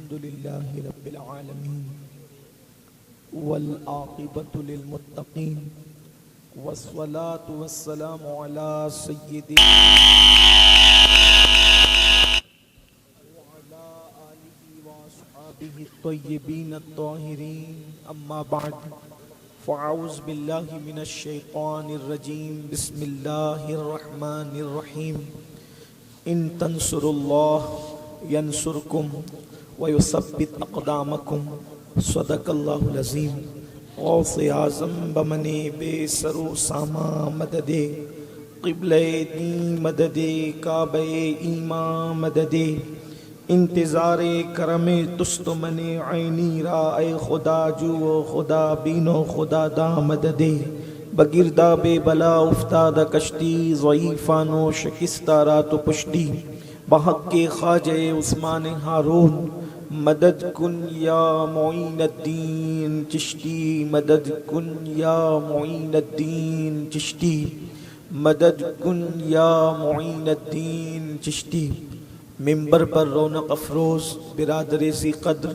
الحمد لله رب العالمين والعاقبة للمتقين والصلاة والسلام على سيدنا وعلى آله وأصحابه الطيبين الطاهرين أما بعد فأعوذ بالله من الشيطان الرجيم بسم الله الرحمن الرحيم إن تنصروا الله ينصركم ويثبت أقدامكم صدق الله العظيم غوث اعظم بمنی بے سرو ساما مدد قبلِ دین مدد کعبہ ایمان مدد انتظار کرم تست من عینی را اے خدا جو خدا بینو خدا دا مدد بگردہ بے بلا افتادہ کشتی ضعیفانو شکستہ رات و پشتی بحق کے خواجہ عثمان ہارون مدد کن یا معین الدین چشتی مدد کن یا معین الدین چشتی مدد کن یا معین الدین چشتی ممبر پر رونق افروز برادر ذی قدر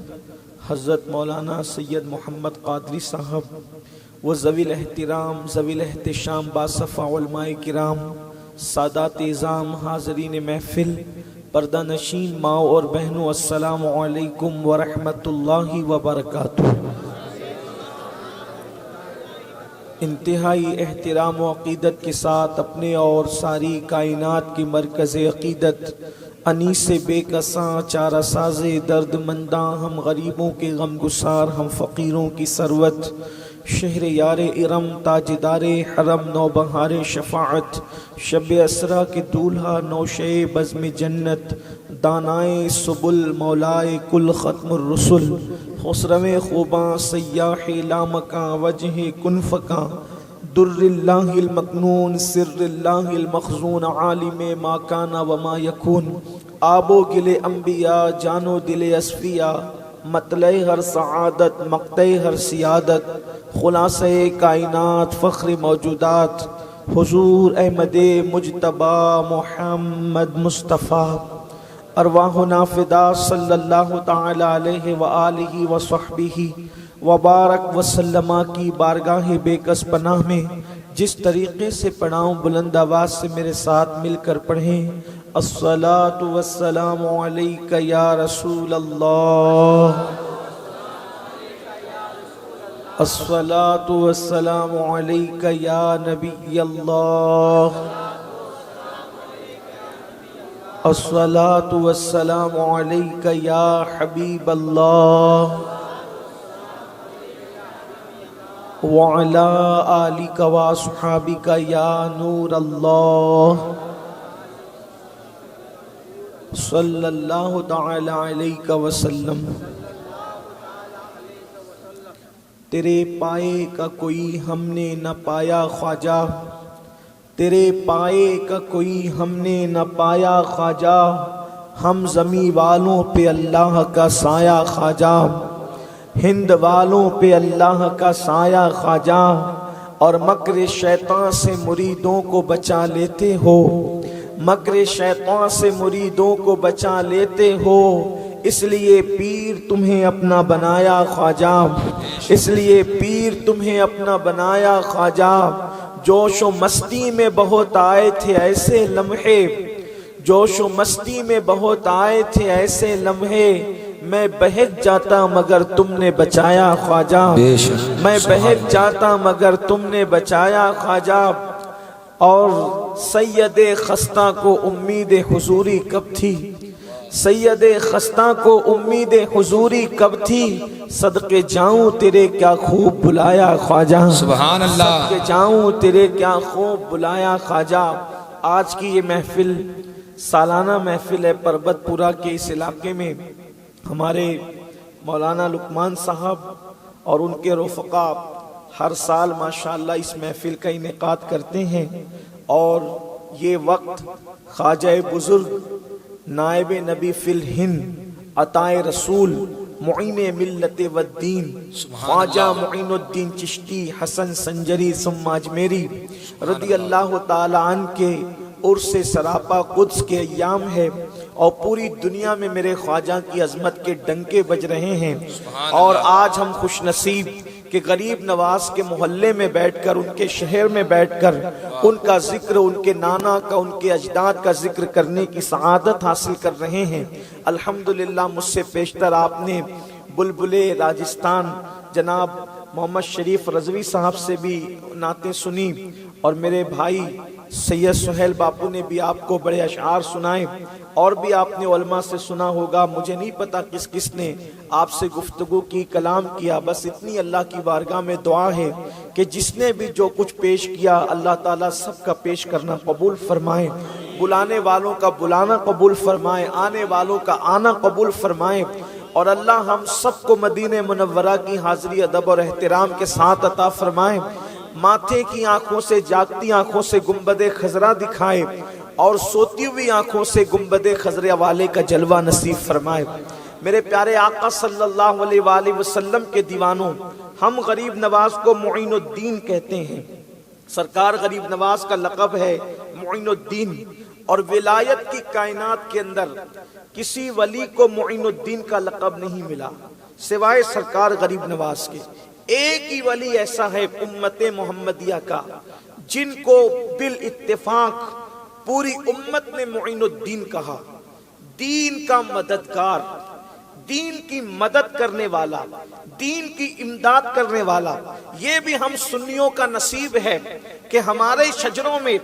حضرت مولانا سید محمد قادری صاحب و ذوی الاحترام ذوی الاحتشام باصفا علماء کرام سادات اعظام حاضرین محفل پردہ نشین ماں اور بہنوں السلام علیکم ورحمۃ اللہ وبرکاتہ۔ انتہائی احترام و عقیدت کے ساتھ اپنے اور ساری کائنات کی مرکز عقیدت انیس بے کساں چارہ ساز درد منداں ہم غریبوں کے غم گسار ہم فقیروں کی ثروت شہر یار ارم تاجدار حرم نوبہار شفاعت شب اسرا کے دولہا نوشے بزم جنت دانائے سبل مولائے کل ختم الرسل خسرو خوباں سیاح لامکاں وجہ کنفکاں در اللہ المکنون سر اللہ المخزون عالم ما کان وما یکون آب و گل انبیاء جان و دل اصفیاء مطلع ہر سعادت مقطع ہر سیادت خلاصہ کائنات فخر موجودات حضور احمد مجتبی محمد مصطفیٰ ارواحنا فدا صلی اللہ تعالی علیہ وآلہ وصحبہ وبارک وسلم کی بارگاہ بے کس پناہ میں جس طریقے سے پڑھاؤں بلند آواز سے میرے ساتھ مل کر پڑھیں الصلاۃ والسلام علیک یا رسول اللہ الصلاۃ والسلام علیک یا نبی اللہ الصلاۃ والسلام علیک یا حبیب اللہ وعلی آلک واصحابک یا نور اللہ صلی اللہ تعالی علیہ وسلم۔ تیرے پائے کا کوئی ہم نے نہ پایا خواجہ تیرے پائے کا کوئی ہم نے نہ پایا خواجہ ہم زمیں والوں پہ اللہ کا سایہ خواجہ ہند والوں پہ اللہ کا سایہ خواجہ اور مکر شیطان سے مریدوں کو بچا لیتے ہو مکر شیطان سے مریدوں کو بچا لیتے ہو اس لیے پیر تمہیں اپنا بنایا خواجہ اس لیے پیر تمہیں اپنا بنایا خواجہ جوش و مستی میں بہت آئے تھے ایسے لمحے جوش و مستی میں بہت آئے تھے ایسے لمحے میں بہک جاتا مگر تم نے بچایا خواجہ میں بہک جاتا مگر تم نے بچایا خواجہ اور سید خستہ کو امید حضوری کب تھی سید خستہ کو امید حضوری کب تھی صدقے جاؤں تیرے کیا خوب بلایا خواجہ سبحان اللہ صدقے جاؤں تیرے کیا خوب بلایا خواجہ۔ آج کی یہ محفل سالانہ محفل ہے پربت پورہ کے اس علاقے میں ہمارے مولانا لقمان صاحب اور ان کے رفقا ہر سال ماشاءاللہ اس محفل کا انعقاد کرتے ہیں اور یہ وقت خواجہ بزرگ نائب نبی فی الہند عطائے رسول معین ملت والدین خواجہ معین الدین چشتی حسن سنجری ثم اجمیری رضی اللہ تعالی عنہ کے عرس سراپا قدس کے ایام ہے اور پوری دنیا میں میرے خواجہ کی عظمت کے ڈنکے بج رہے ہیں، اور آج ہم خوش نصیب کہ غریب نواز کے محلے میں بیٹھ کر، ان کے شہر میں بیٹھ کر ان کا ذکر، ان کے نانا کا، ان کے اجداد کا ذکر کرنے کی سعادت حاصل کر رہے ہیں۔ الحمدللہ مجھ سے پیشتر آپ نے بلبل راجستھان جناب محمد شریف رضوی صاحب سے بھی نعتیں سنی، اور میرے بھائی سید سہیل باپو نے بھی آپ کو بڑے اشعار سنائے، اور بھی آپ نے علماء سے سنا ہوگا، مجھے نہیں پتا کس کس نے آپ سے گفتگو کی، کلام کیا۔ بس اتنی اللہ کی بارگاہ میں دعا ہے کہ جس نے بھی جو کچھ پیش کیا اللہ تعالیٰ سب کا پیش کرنا قبول فرمائے، بلانے والوں کا بلانا قبول فرمائے، آنے والوں کا آنا قبول فرمائے، اور اللہ ہم سب کو مدینہ منورہ کی حاضری ادب اور احترام کے ساتھ عطا فرمائے، ماتھے کی آنکھوں سے، جاگتی آنکھوں سے گنبد خضرا دکھائے، اور سوتی ہوئی آنکھوں سے گنبد خضرا والے کا جلوہ نصیب فرمائے۔ میرے پیارے آقا صلی اللہ علیہ وآلہ وسلم کے دیوانوں، ہم غریب نواز کو معین الدین کہتے ہیں۔ سرکار غریب نواز کا لقب ہے معین الدین، اور ولایت کی کائنات کے اندر کسی ولی کو معین الدین کا لقب نہیں ملا سوائے سرکار غریب نواز کے۔ ایک ہی ولی ایسا ہے امت محمدیہ کا جن کو بالاتفاق پوری امت نے معین الدین کہا، دین کا مددگار، دین کی مدد کرنے والا، دین کی امداد کرنے والا۔ یہ بھی ہم سنیوں کا نصیب ہے کہ ہمارے شجروں میں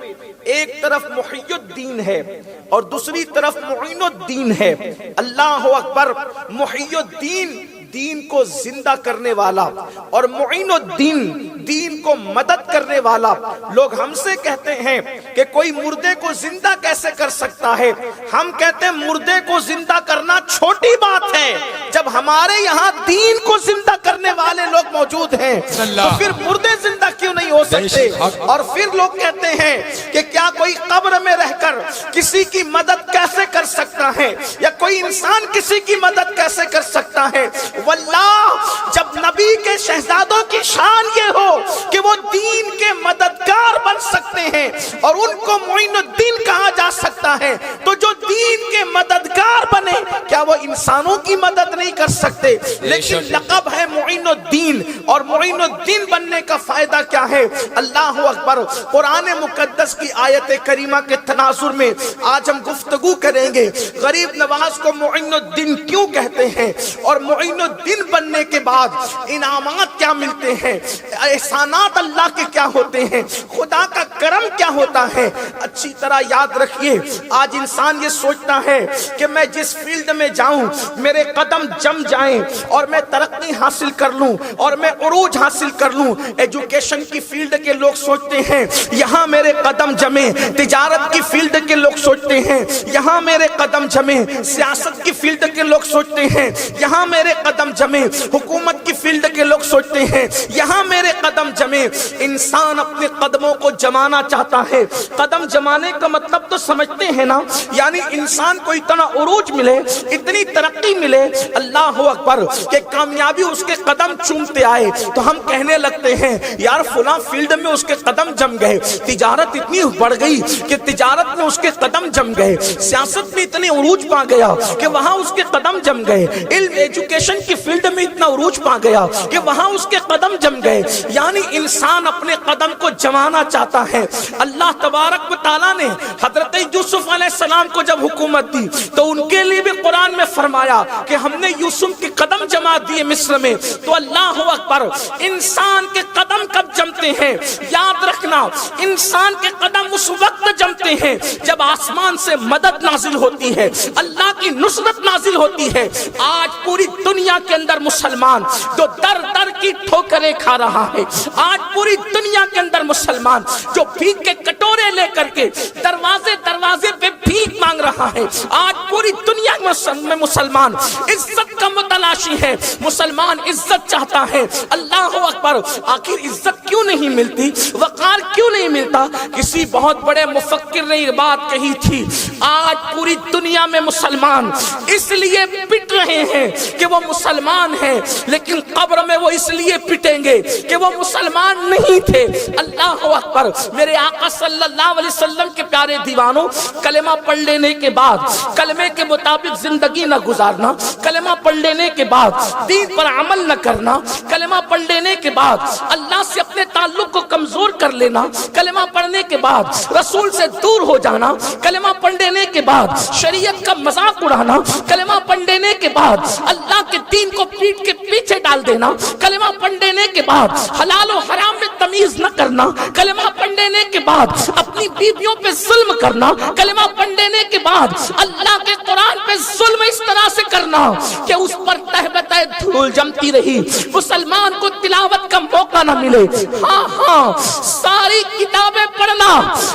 ایک طرف محی الدین ہے اور دوسری طرف معین الدین ہے۔ اللہ اکبر! محی الدین دین کو زندہ کرنے والا، اور معین الدین دین کو مدد کرنے والا۔ لوگ ہم سے کہتے ہیں کہ کوئی مردے کو زندہ کیسے کر سکتا ہے؟ ہم کہتے ہیں مردے کو زندہ کرنا چھوٹی بات ہے، جب ہمارے یہاں دین کو زندہ کرنے والے لوگ موجود ہیں تو پھر مردے زندہ کیوں نہیں ہو سکتے؟ اور پھر لوگ کہتے ہیں کہ کیا کوئی قبر میں رہ کر کسی کی مدد کیسے کر سکتا ہے، یا کوئی انسان کسی کی مدد کیسے کر سکتا ہے؟ واللہ جب نبی کے شہزادوں کی شان یہ ہو کہ وہ دین کے مددگار بن سکتے ہیں اور ان کو معین الدین کہا جا سکتا ہے، تو جو دین کے مددگار بنے کیا وہ انسانوں کی مدد نہیں کر سکتے؟ لیکن لقب ہے معین الدین، اور معین الدین بننے کا فائدہ کیا ہے؟ اللہ اکبر! قرآن مقدس کی آیت کریمہ کے تناظر میں آج ہم گفتگو کریں گے غریب نواز کو معین الدین کیوں کہتے ہیں، اور معین الدین بننے کے بعد انعامات کیا ملتے ہیں، احسانات اللہ کے کیا ہوتے ہیں، خدا کا کرم کیا ہوتا ہے۔ اچھی طرح یاد رکھیے، آج انسان یہ سوچتا ہے کہ میں جس فیلڈ میں جاؤں میرے قدم جم جائیں اور میں ترقی حاصل کر لوں اور میں عروج حاصل کر لوں۔ ایجوکیشن کی فیلڈ کے لوگ سوچتے ہیں یہاں میرے قدم جمیں، تجارت کی فیلڈ کے لوگ سوچتے ہیں یہاں میرے قدم جمیں، سیاست کی فیلڈ کے لوگ سوچتے ہیں یہاں میرے قدم جمیں، حکومت کی فیلڈ کے لوگ سوچتے ہیں یہاں میرے قدم جمیں۔ انسان اپنے قدموں کو جمانا چاہتا ہے۔ قدم جمانے کا مطلب تو سمجھتے ہیں نا، یعنی انسان کو اتنا عروج ملے، اتنی ترقی ملے، اللہ اکبر، کہ کامیابی اس کے قدم چومتے آئے تو ہم کہنے لگتے ہیں یار فلاں فیلڈ میں اس کے قدم جم گئے، تجارت اتنی بڑھ گئی کہ تجارت میں اس کے قدم جم گئے، سیاست میں اتنی عروج پا گیا کہ وہاں اس کے قدم جم گئے، علم ایجوکیشن کی فیلڈ میں اتنا عروج پا گیا کہ وہاں اس کے قدم جم گئے۔ یعنی انسان اپنے قدم کو جمانا چاہتا ہے۔ اللہ تبارک و تعالیٰ نے حضرت یوسف علیہ السلام کو جب حکومت دی تو ان کے لیے بھی قرآن میں فرمایا کہ ہم نے یوسف کے قدم جما دیے مصر میں۔ تو اللہ اکبر! انسان کے قدم کب جمتے ہیں؟ یاد رکھنا، انسان کے قدم اس وقت جمتے ہیں جب آسمان سے مدد نازل ہوتی ہے، اللہ کی نصرت نازل ہوتی ہے۔ آج پوری دنیا کے اندر مسلمان جو در در کی ٹھوکریں کھا رہا ہے، آج پوری دنیا کے اندر مسلمان جو بھیک کے کٹورے لے کر کے دروازے دروازے پہ بھیک مانگ رہا ہے، آج پوری دنیا میں مسلمان عزت کا کا متلاشی ہے، مسلمان عزت چاہتا ہے۔ اللہ اکبر، آخر عزت کیوں نہیں ملتی، وقار کیوں نہیں ملتا؟ کسی بہت بڑے مفکر نے یہ بات کہی تھی، آج پوری دنیا میں مسلمان اس لیے پٹ رہے ہیں کہ وہ مسلمان ہیں، لیکن قبر میں وہ اس لیے پٹیں گے کہ وہ مسلمان نہیں تھے۔ اللہ اکبر، میرے آقا صلی اللہ علیہ وسلم کے پیارے دیوانوں، کلمہ پڑھ لینے کے بعد کلمے کے مطابق زندگی نہ گزارنا، کلمہ پڑھ لینے کے بعد دین پر عمل نہ کرنا، کلمہ پڑھ لینے کے بعد اللہ سے اپنے تعلق کو کمزور کر لینا، کلمہ پڑھنے کے بعد رسول سے دور ہو جانا، کلمہ پڑھ لینے کے بعد شریعت کا مذاق اڑانا، کلمہ پڑھ لینے کے بعد اللہ کے دین کو پیٹ کے پیچھے ڈال دینا، کلمہ پڑھ لینے کے بعد حلال و حرام میں تمیز نہ کرنا، کلمہ پڑھ لینے کے بعد اپنی بیویوں پہ ظلم کرنا، کلمہ پڑھ لینے کے بعد اللہ کے قرآن پہ ظلم اس طرح سے کرنا کہ اس پر تہ بتہ دھول جمتی رہی، مسلمان کو تلاوت کا موقع نہ ملے۔ ہاں ساری کتابیں پڑھنا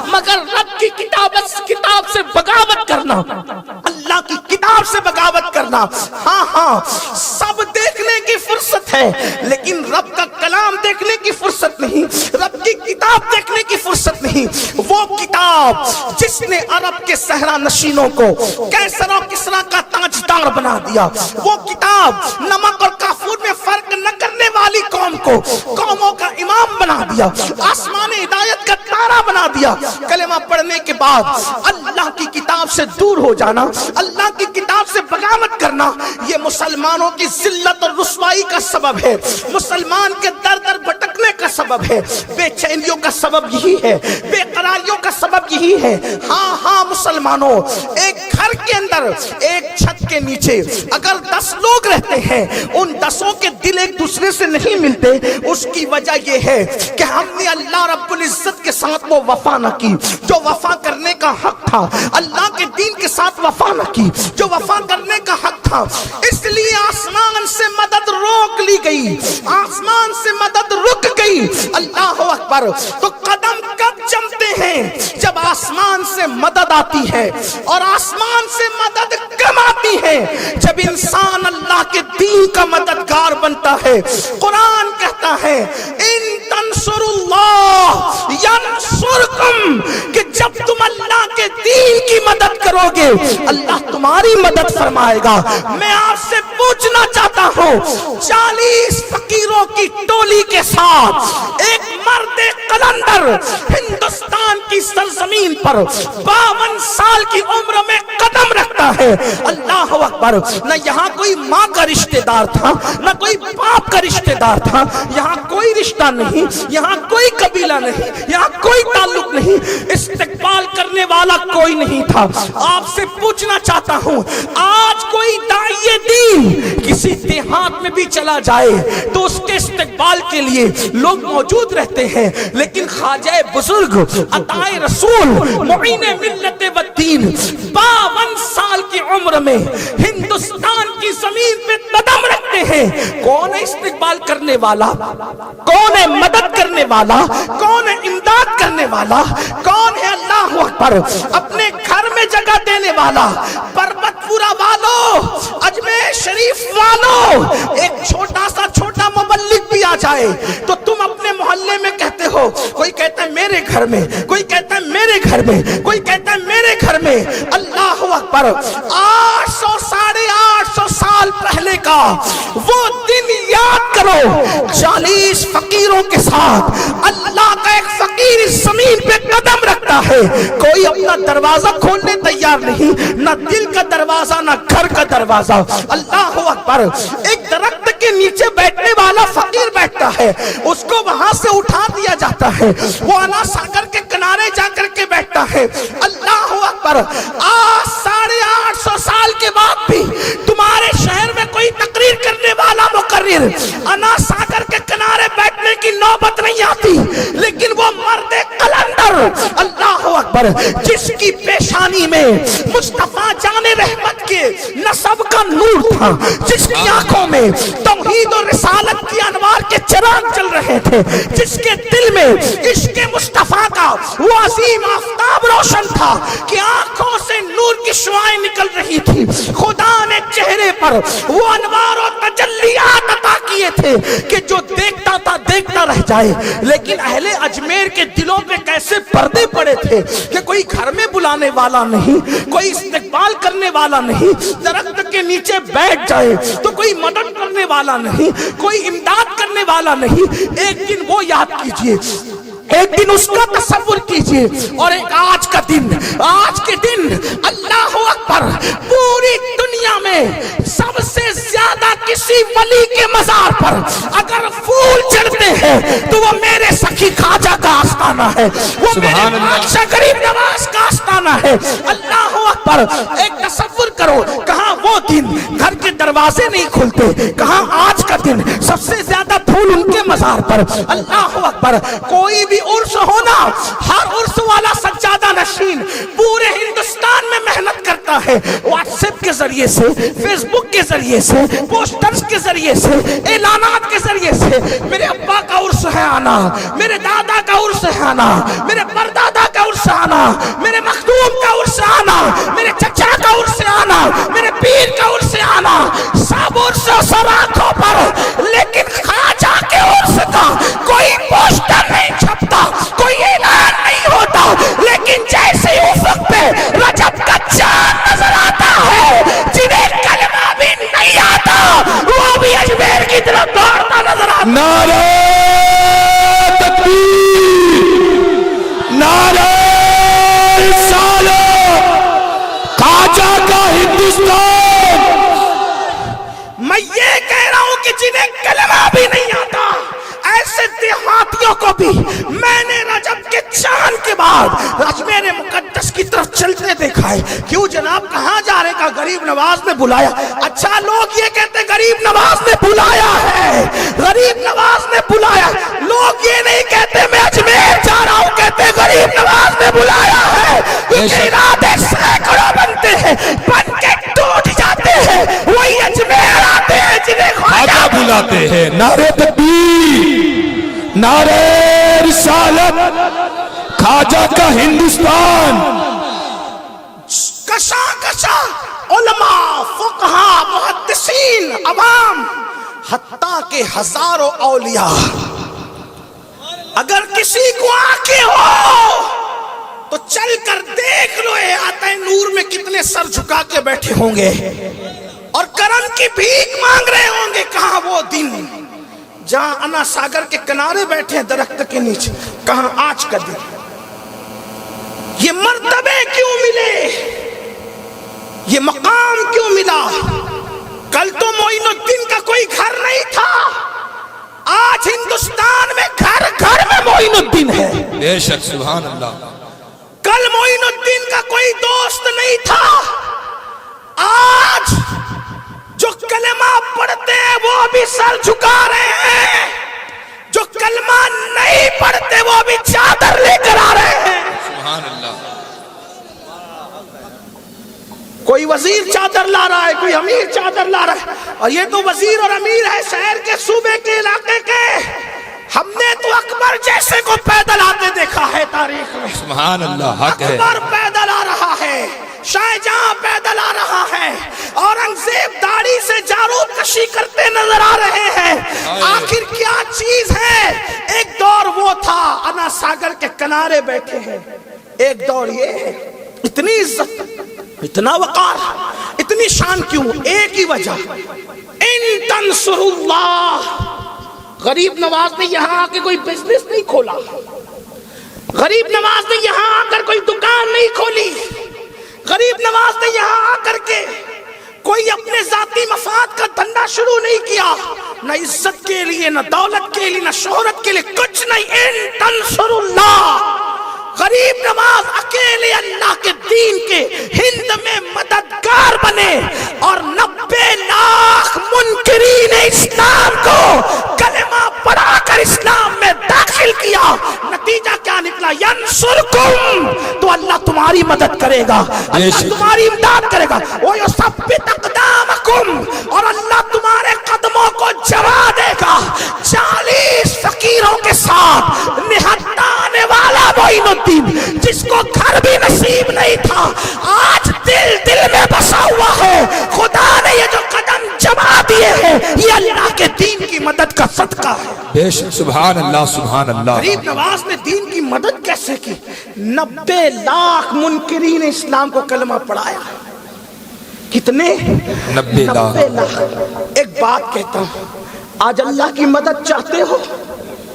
مگر رب کی کتاب سے بغاوت کرنا، اللہ کی کتاب سے بغاوت کرنا۔ ہاں سب دیکھنے کی فرصت ہے لیکن رب کا کلام دیکھنے کی فرصت نہیں، رب کی کتاب دیکھنے کی فرصت نہیں۔ وہ کتاب جس نے عرب کے صحرا نشینوں کو کیسر و کسرا کا تاجدار بنا دیا، وہ کتاب نمک اور کافور میں فرق نہ کرنے والی قوم کو قوموں کا امام بنا دیا، آسمان ہدایت کا تارا بنا دیا۔ کلمہ پڑھنے کے بعد اللہ کی کتاب سے دور ہو جانا، اللہ کی کتاب سے بغاوت کرنا، یہ مسلمانوں کی ذلت اور رسوائی کا سبب ہے، مسلمان کے در در بھٹکنے کا سبب ہے، بے چینیوں کا سبب یہی ہے، بے قراریوں کا سبب یہی ہے۔ ہاں مسلمانوں، ایک گھر کے اندر ایک چھت کے نیچے اگر 10 لوگ رہتے ہیں، ان 10 کے دل ایک دوسرے سے نہیں ملتے، اس کی وجہ یہ ہے کہ ہم نے اللہ رب العزت کے ساتھ وہ وفا نہ کی جو وفا کرنے کا حق تھا، اللہ کے دین کے ساتھ وفا نہ کی جو وفا کرنے کا حق تھا۔ اس لیے آسمان سے مدد روک لی گئی، آسمان سے مدد رک گئی۔ اللہ اکبر، تو قدم کب جمتے ہیں؟ جب آسمان سے مدد آتی ہے، اور آسمان سے مدد کم آتی ہے جب انسان اللہ کے دین کا مددگار بنتا ہے۔ قرآن کہتا ہے ان تنصروا اللہ ینصرکم، کہ جب تم اللہ کے دین کی مدد کرو گے اللہ تمہاری مدد فرمائے گا۔ میں آپ سے پوچھنا چاہتا ہوں، 40 فقیروں کی ٹولی کے ساتھ ایک مرد قلندر ہندوستان کی سرزمین پر 52 سال کی عمر میں قدم رکھتا ہے۔ اللہ اکبر، نہ یہاں کوئی ماں کا رشتہ دار تھا، نہ کوئی باپ کا رشتہ دار تھا، یہاں کوئی رشتہ نہیں، یہاں کوئی قبیلہ نہیں، یہاں کوئی تعلق نہیں، استقبال کرنے والا کوئی نہیں تھا۔ آپ سے پوچھنا چاہتا ہوں، آج کوئی داعی دین کسی دیہات میں بھی چلا جائے تو اس کے استقبال کے لیے لوگ موجود رہتے ہیں، لیکن خواجہ بزرگ عطائے رسول معین ملت و دین 52 سال کی عمر میں ہندوستان کی زمین پہ قدم رکھتے ہیں۔ کون ہے استقبال کرنے والا؟ کون ہے مدد کرنے والا؟ کون ہے امداد کرنے والا؟ کون ہے اللہ اکبر اپنے گھر میں جگہ دینے والا؟ پربت پورا والو، اجمیر شریف والو، ایک چھوٹا مبلغ بھی آ جائے تو تم اپنے محلے میں کہتے ہو، کوئی کہتا ہے میرے گھر میں، کوئی کہتا ہے میرے گھر میں، کوئی کہتا ہے میرے گھر میں۔ اللہ اکبر، 800 ساڑھے 800 سال پہلے کا وہ دن یاد کرو، 40 فقیروں کے ساتھ اللہ کا ایک فقیر اس زمین پہ قدم رکھتا ہے، کوئی اپنا دروازہ کھولنے تیار نہیں، نہ دل کا دروازہ نہ گھر کا دروازہ۔ اللہ اکبر، ایک درخت کے نیچے بیٹھنے والا فقیر بیٹھتا ہے، اس کو وہاں سے اٹھا دیا جاتا ہے، وہ انا ساگر کے کنارے جا کر کے بیٹھتا ہے۔ اللہ اکبر، آج 850 سال کے بعد بھی تمہارے شہر میں کوئی تقریر کرنے والا مقرر انا ساگر کے کنارے بیٹھنے کی نوبت نہیں آتی، لیکن وہ مرد قلندر اللہ اکبر جس کی پیشانی میں مصطفیٰ جان رحمت کے نسب کا نور تھا، جس کی آنکھوں میں توحید اور رسالت کی انوار کے چراغ جل رہے تھے، جس کے دل میں عشق مصطفیٰ کا وہ عظیم آفتاب روشن تھا کہ آنکھوں سے نور کی شعائیں نکل رہی تھی. خدا نے چہرے پر وہ انوار و تجلیات عطا کیے تھے کہ جو دیکھتا تھا دیکھتا رہ جائے. لیکن اہل اجمیر کے دلوں پہ کیسے پردے پڑے تھے کہ کوئی گھر میں بلانے والا نہیں، کوئی استقبال کرنے والا نہیں، درخت کے نیچے بیٹھ جائے تو کوئی مدد کرنے والا نہیں، کوئی امداد کرنے والا نہیں. ایک دن وہ یاد کیجئے، ایک دن اس کا تصور کیجئے، اور ایک آج کا دن، آج کے دن اللہ اکبر، پوری دنیا میں سب سے زیادہ کسی ولی کے مزار پر اگر پھول چڑھتے ہیں تو وہ میرے سخی خواجہ کا آستانہ ہے، وہ میرے بادشاہ غریب نواز کا آستانہ ہے. اللہ اکبر. ایک تصور کرو، کہاں وہ دن گھر کے دروازے نہیں کھلتے، کہاں آج کا دن سب سے زیادہ پھول ان کے مزار پر. اللہ اکبر. کوئی بھی عرس ہونا، ہر عرس والا سجادہ نشین پورے ہندوستان میں محنت کرتا ہے، واٹس ایپ کے ذریعے سے، فیس بک کے ذریعے سے، پوسٹرز کے ذریعے سے، اعلانات کے ذریعے سے. میرے ابا کا عرس ہے آنا، میرے دادا کا عرس ہے آنا، میرے پردادا کا عرس آنا، میرے مخدوم کا عرس آنا، میرے چچا کا عرس آنا، میرے پیر کا عرس آنا. سب عرس سب آنکھوں پر، لیکن خواجہ کے عرس کا کوئی پوسٹر نہیں چھپتا، کوئی اعلان نہیں ہوتا. لیکن جیسے افق پہ رجب کا چاند نظر آتا ہے، جنہیں کلمہ بھی نہیں آتا وہ بھی اجمیر کی طرف دوڑتا نظر آتا. نعرہ تکبیر، نعرہ رسالت، خواجہ کا ہندوستان. میں یہ کہہ رہا ہوں کہ جنہیں کلمہ بھی نہیں آتا، ایسے دیہاتیوں کو بھی میں نے رجب کے چاند کے بعد اجمیر مقدس کی طرف چلتے دیکھا ہے. کیوں جناب، کہاں جا رہے؟ کا غریب نواز نے بلایا. اچھا، لوگ یہ کہتے غریب نواز نے بلایا ہے، غریب نواز نے بلایا. لوگ یہ نہیں کہتے میں اجمیر جا رہا ہوں، کہتے غریب نواز نے بلایا ہے. کیونکہ ارادے سینکڑوں بنتے ہیں، بن کے ٹوٹ جاتے ہیں. وہی اجمیر آتے ہیں جنہیں خواجہ بلاتے ہیں. نعرہ تکبیر، نعرہ رسالت، خواجہ کا ہندوستان. کشا کشا علماء، فقہا، محدثین، عوام، حتیٰ کہ ہزاروں اولیاء، اگر کسی کو آنکھیں ہو تو چل کر دیکھ لو احاطہ نور میں کتنے سر جھکا کے بیٹھے ہوں گے اور کرم کی بھیک مانگ رہے ہوں گے. کہاں وہ دن جہاں انا ساگر کے کنارے بیٹھے ہیں درخت کے نیچے، کہاں آج کا دن؟ یہ مرتبے کیوں ملے؟ یہ مقام کیوں ملا؟ کل تو معین الدین کا کوئی گھر نہیں تھا، آج ہندوستان میں گھر گھر میں معین الدین ہے. بے شک، سبحان اللہ. کل معین الدین کا کوئی دوست نہیں تھا، آج جو کلمہ پڑھتے ہیں وہ بھی سر جھکا رہے ہیں، جو کلمہ نہیں پڑھتے وہ بھی چادر لے کر آ رہے ہیں. سبحان اللہ. کوئی وزیر چادر لا رہا ہے، کوئی امیر چادر لا رہا ہے، اور یہ تو وزیر اور امیر ہے شہر کے، صوبے کے، علاقے کے. ہم نے تو اکبر جیسے کو پیدل آتے دیکھا ہے تاریخ میں. سبحان اللہ. حق ہے. اکبر پیدل آ رہا ہے، شاہ جہاں پیدل آ رہا ہے، اورنگزیب داڑھی سے جارود کشی کرتے نظر آ رہے ہیں. آخر کیا چیز ہے؟ ایک دور وہ تھا انا ساگر کے کنارے بیٹھے ہیں، ایک دور یہ ہے. اتنی عزت، اتنا وقار، اتنی شان کیوں؟ ایک ہی وجہ، ان تنصر اللہ. غریب نواز نے یہاں آ کے کوئی بزنس نہیں کھولا، غریب نواز نے یہاں آ کر کوئی دکان نہیں کھولی، غریب نواز نے یہاں آ کر کے کوئی اپنے ذاتی مفاد کا دھندا شروع نہیں کیا، نہ عزت کے لیے، نہ دولت کے لیے، نہ شہرت کے لیے، کچھ نہیں. ان تنصر اللہ. غریب نواز اکیلے اللہ کے دین کے ہند میں مددگار بنے اور 90 لاکھ منکرین اسلام کو کلمہ پڑھا کر اسلام میں داخل کیا. نتیجہ کیا نکلا؟ ینصرکم، تو اللہ تمہاری مدد کرے گا، اللہ تمہاری امداد کرے گا. وَيُثَبِّتْ أَقْدَامَكُمْ، اور اللہ تمہارے قدموں کو جما دے گا. 40 یہ اللہ کے دین کی مدد کا صدقہ ہے۔ بے شک سبحان اللہ سبحان اللہ۔ غریب نواز نے دین کی مدد کیسے کی؟ 90 لاکھ منکرین اسلام کو کلمہ پڑھایا۔ کتنے؟ 90 لاکھ۔ ایک بات کہتا ہوں، آج اللہ کی مدد چاہتے ہو؟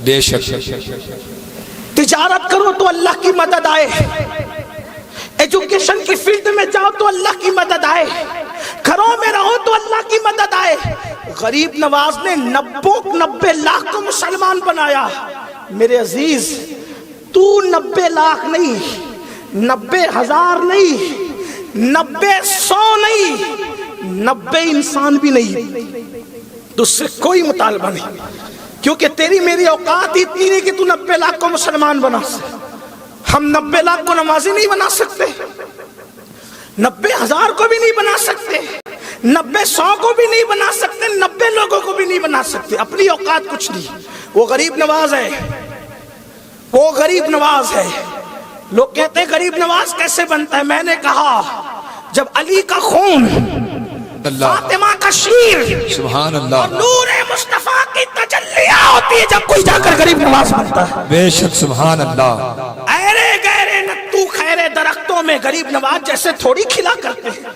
بے شک۔ تجارت کرو تو اللہ کی مدد آئے، ایجوکیشن کی فیلڈ میں جاؤ تو اللہ کی مدد آئے، گھروں میں رہو تو اللہ کی مدد آئے۔ غریب نواز نے 90 لاکھ کو مسلمان بنایا۔ میرے عزیز، تو 90 لاکھ نہیں، 90,000 نہیں، 90,100 نہیں، 90 انسان بھی نہیں، تو اس سے کوئی مطالبہ نہیں، کیونکہ تیری میری اوقات اتنی نہیں کہ تو 90 لاکھ کو مسلمان بنا سکے۔ ہم 90 لاکھ کو نمازی نہیں بنا سکتے، 90,000 کو بھی نہیں بنا سکتے، 90,100 کو بھی نہیں بنا سکتے، 90 لوگوں کو بھی نہیں بنا سکتے، اپنی اوقات کچھ نہیں۔ وہ غریب نواز ہے، وہ غریب نواز ہے۔ لوگ کہتے ہیں غریب نواز کیسے بنتا ہے؟ میں نے کہا جب علی کا خون، فاطمہ کا شیر سبحان اللہ اور نور مصطفیٰ کی تجلیہ ہوتی ہے، جب کوئی جا کر غریب نواز بنتا ہے۔ بے شک سبحان اللہ۔ ایرے گہرے نتو خیرے درختوں میں غریب نواز جیسے تھوڑی کھلا کرتے ہیں،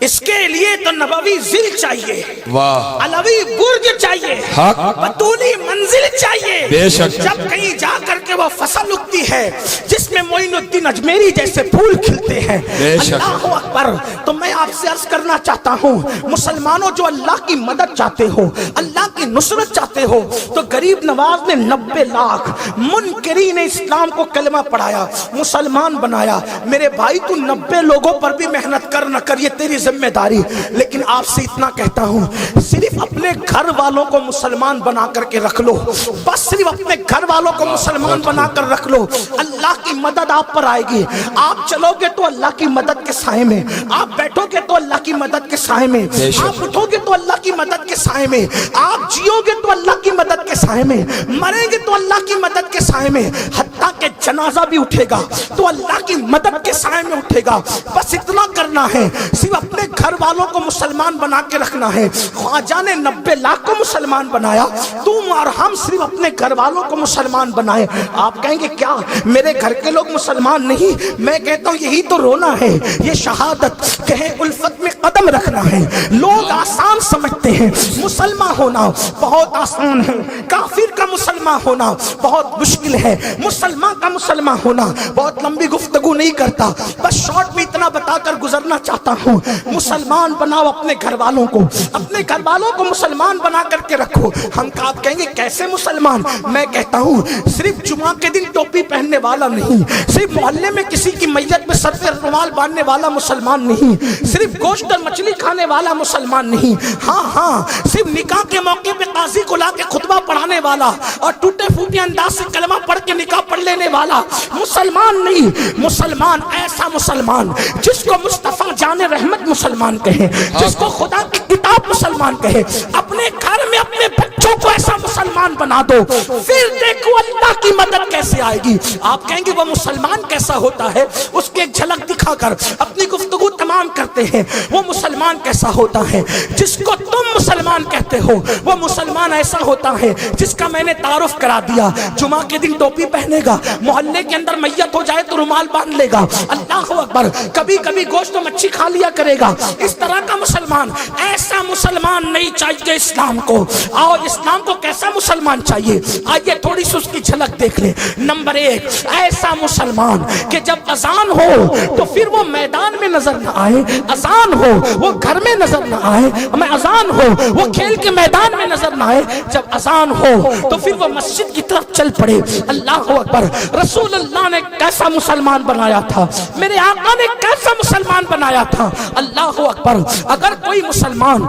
اس کے لیے تو نبوی ذل چاہیے، واہ، علوی برج چاہیے، حق، بطولی منزل چاہیے، بے شک۔ جب کہیں جا کر کے وہ فصل اگتی ہے جس میں معین الدین اجمیری جیسے پھول کھلتے ہیں۔ بے شک۔ اللہ اکبر۔ تو میں آپ سے عرض کرنا چاہتا ہوں، مسلمانوں جو اللہ کی مدد چاہتے ہو، اللہ کی نصرت چاہتے ہو، تو غریب نواز نے 90 لاکھ منکرین اسلام کو کلمہ پڑھایا، مسلمان بنایا۔ میرے بھائی تو 90 لوگوں پر بھی محنت کر نہ کر، یہ تیری ذمہ داری، لیکن آپ سے اتنا کہتا ہوں، صرف اپنے گھر والوں کو مسلمان بنا کر کے رکھ لو، بس صرف اپنے گھر والوں کو مسلمان بنا کر رکھ لو، اللہ کی مدد آپ پر آئے گی۔ آپ چلو گے تو اللہ کی مدد کے سائے میں، آپ بیٹھو گے تو اللہ کی مدد کے سائے میں، آپ اٹھو گے تو اللہ کی مدد کے سائے میں، آپ جیو گے تو اللہ کی مدد کے سائے میں، مریں گے تو اللہ کی مدد کے سائے میں، حتیٰ کہ جنازہ بھی اٹھے گا تو اللہ کی مدد کے سائے میں اٹھے گا۔ بس اتنا کرنا ہے، صرف اپنے گھر والوں کو مسلمان بنا کے رکھنا ہے۔ خواجہ نے 90 لاکھ کو مسلمان بنایا، تم اور ہم صرف اپنے گھر والوں کو مسلمان بنائے۔ آپ کہیں گے کیا میرے گھر کے لوگ مسلمان نہیں؟ میں کہتا ہوں یہی تو رونا ہے، یہ شہادت کہیں الفت میں قدم رکھنا ہے۔ لوگ آسان سمجھتے ہیں، مسلمان ہونا بہت آسان ہے، کافر کا مسلمان ہونا بہت مشکل ہے، مسلمان کا مسلمان ہونا۔ بہت لمبی گفتگو نہیں کرتا، بس شارٹ میں اتنا بتا کر گزرنا چاہتا ہوں، مسلمان بناؤ اپنے گھر والوں کو، اپنے گھر والوں کو مسلمان بنا کر کے رکھو۔ ہم آپ کہیں گے کیسے مسلمان؟ میں کہتا ہوں صرف جمعہ کے دن ٹوپی پہننے والا نہیں، صرف محلے میں کسی کی میت میں سر پہ رومال باندھنے والا مسلمان نہیں، صرف گوشت اور مچھلی کھانے والا مسلمان نہیں، ہاں صرف نکاح کے موقع پہ قاضی کو لا کے خطبہ پڑھانے والا اور ٹوٹے پھوٹے انداز سے کلمہ پڑھ کے نکاح پڑھ لینے والا مسلمان نہیں۔ مسلمان ایسا مسلمان جس کو مصطفیٰ جان رحمت مسلمان کہے، جس کو خدا کی کتاب مسلمان کہے، اپنے گھر میں اپنے بچوں کو ایسا مسلمان بنا دو، پھر دیکھو اللہ کی مدد کیسے آئے گی۔ آپ کہیں گے وہ مسلمان کیسا ہوتا ہے؟ اس کی ایک جھلک دکھا کر اپنی گفتگو تمام کرتے ہیں۔ وہ مسلمان کیسا ہوتا ہے جس کو تم مسلمان کہتے ہو؟ وہ مسلمان ایسا ہوتا ہے جس کا میں نے تعارف کرا دیا، جمعہ کے دن ٹوپی پہنے گا، محلے کے اندر میت ہو جائے تو رومال باندھ لے گا، اللہ اکبر، کبھی کبھی گوشت و مچھی کھا لیا کرے گا، اس طرح کا مسلمان۔ ایسا مسلمان نہیں چاہیے اسلام کو۔ آؤ اسلام کو کیسا مسلمان چاہیے؟ آئیے تھوڑی سی اس کی جھلک دیکھ لیں۔ نمبر 1، ایسا مسلمان کہ جب اذان ہو تو پھر وہ میدان میں نظر نہ آئے، اذان ہو وہ گھر میں نظر نہ آئے، اذان ہو وہ کھیل کے میدان میں نظر نہ آئے، جب اذان ہو تو پھر وہ مسجد کی طرف چل پڑے۔ اللہ اکبر۔ رسول اللہ نے کیسا مسلمان بنایا تھا، میرے آقا نے کیسا مسلمان بنایا تھا، اللہ اکبر۔ اگر کوئی مسلمان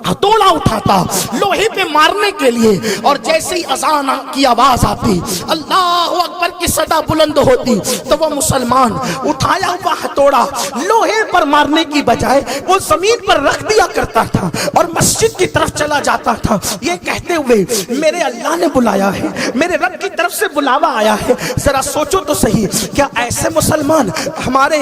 ہتھوڑا اٹھاتا لوہے پہ مارنے کے لیے اور جیسے ہی اذان کی آواز آتی، اللہ اکبر کی صدا بلند ہوتی، تو وہ مسلمان اٹھایا ہوا ہتھوڑا لوہے پر مارنے کی بجائے وہ زمین پر رکھ دیا کرتا تھا اور مسجد کی طرف چلا جاتا تھا یہ کہتے ہوئے میرے اللہ نے بلایا ہے, میرے رب کی طرف سے بلاوا آیا ہے. ذرا سوچو تو صحیح, کیا ایسے مسلمان ہمارے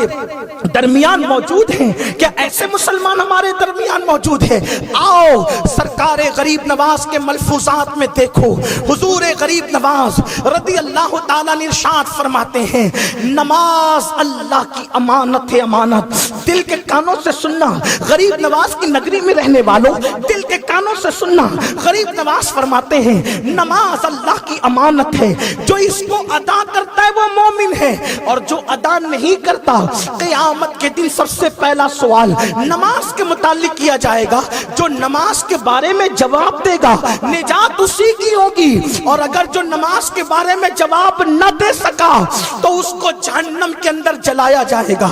درمیان موجود ہیں؟ کیا ایسے مسلمان ہمارے درمیان موجود ہیں؟ آؤ سرکار غریب نواز کے ملفوظات میں دیکھو. حضور غریب نواز رضی اللہ تعالیٰ نے ارشاد فرماتے ہیں, نماز اللہ کی امانت ہے, امانت. دل کے کانوں سے سننا, غریب نواز کی نگری میں رہنے والوں دل کے کانوں سے سننا. غریب نواز فرماتے ہیں نماز اللہ کی امانت ہے, جو اس کو ادا کرتا ہے وہ مومن ہے, اور جو ادا نہیں کرتا قیامت کے دن سب سے پہلا سوال نماز کے متعلق کیا جائے گا. جو نماز کے بارے میں جواب دے گا نجات اسی کی ہوگی, اور اگر جو نماز کے بارے میں جواب نہ دے سکا تو اس کو جہنم کے اندر جلایا جائے گا,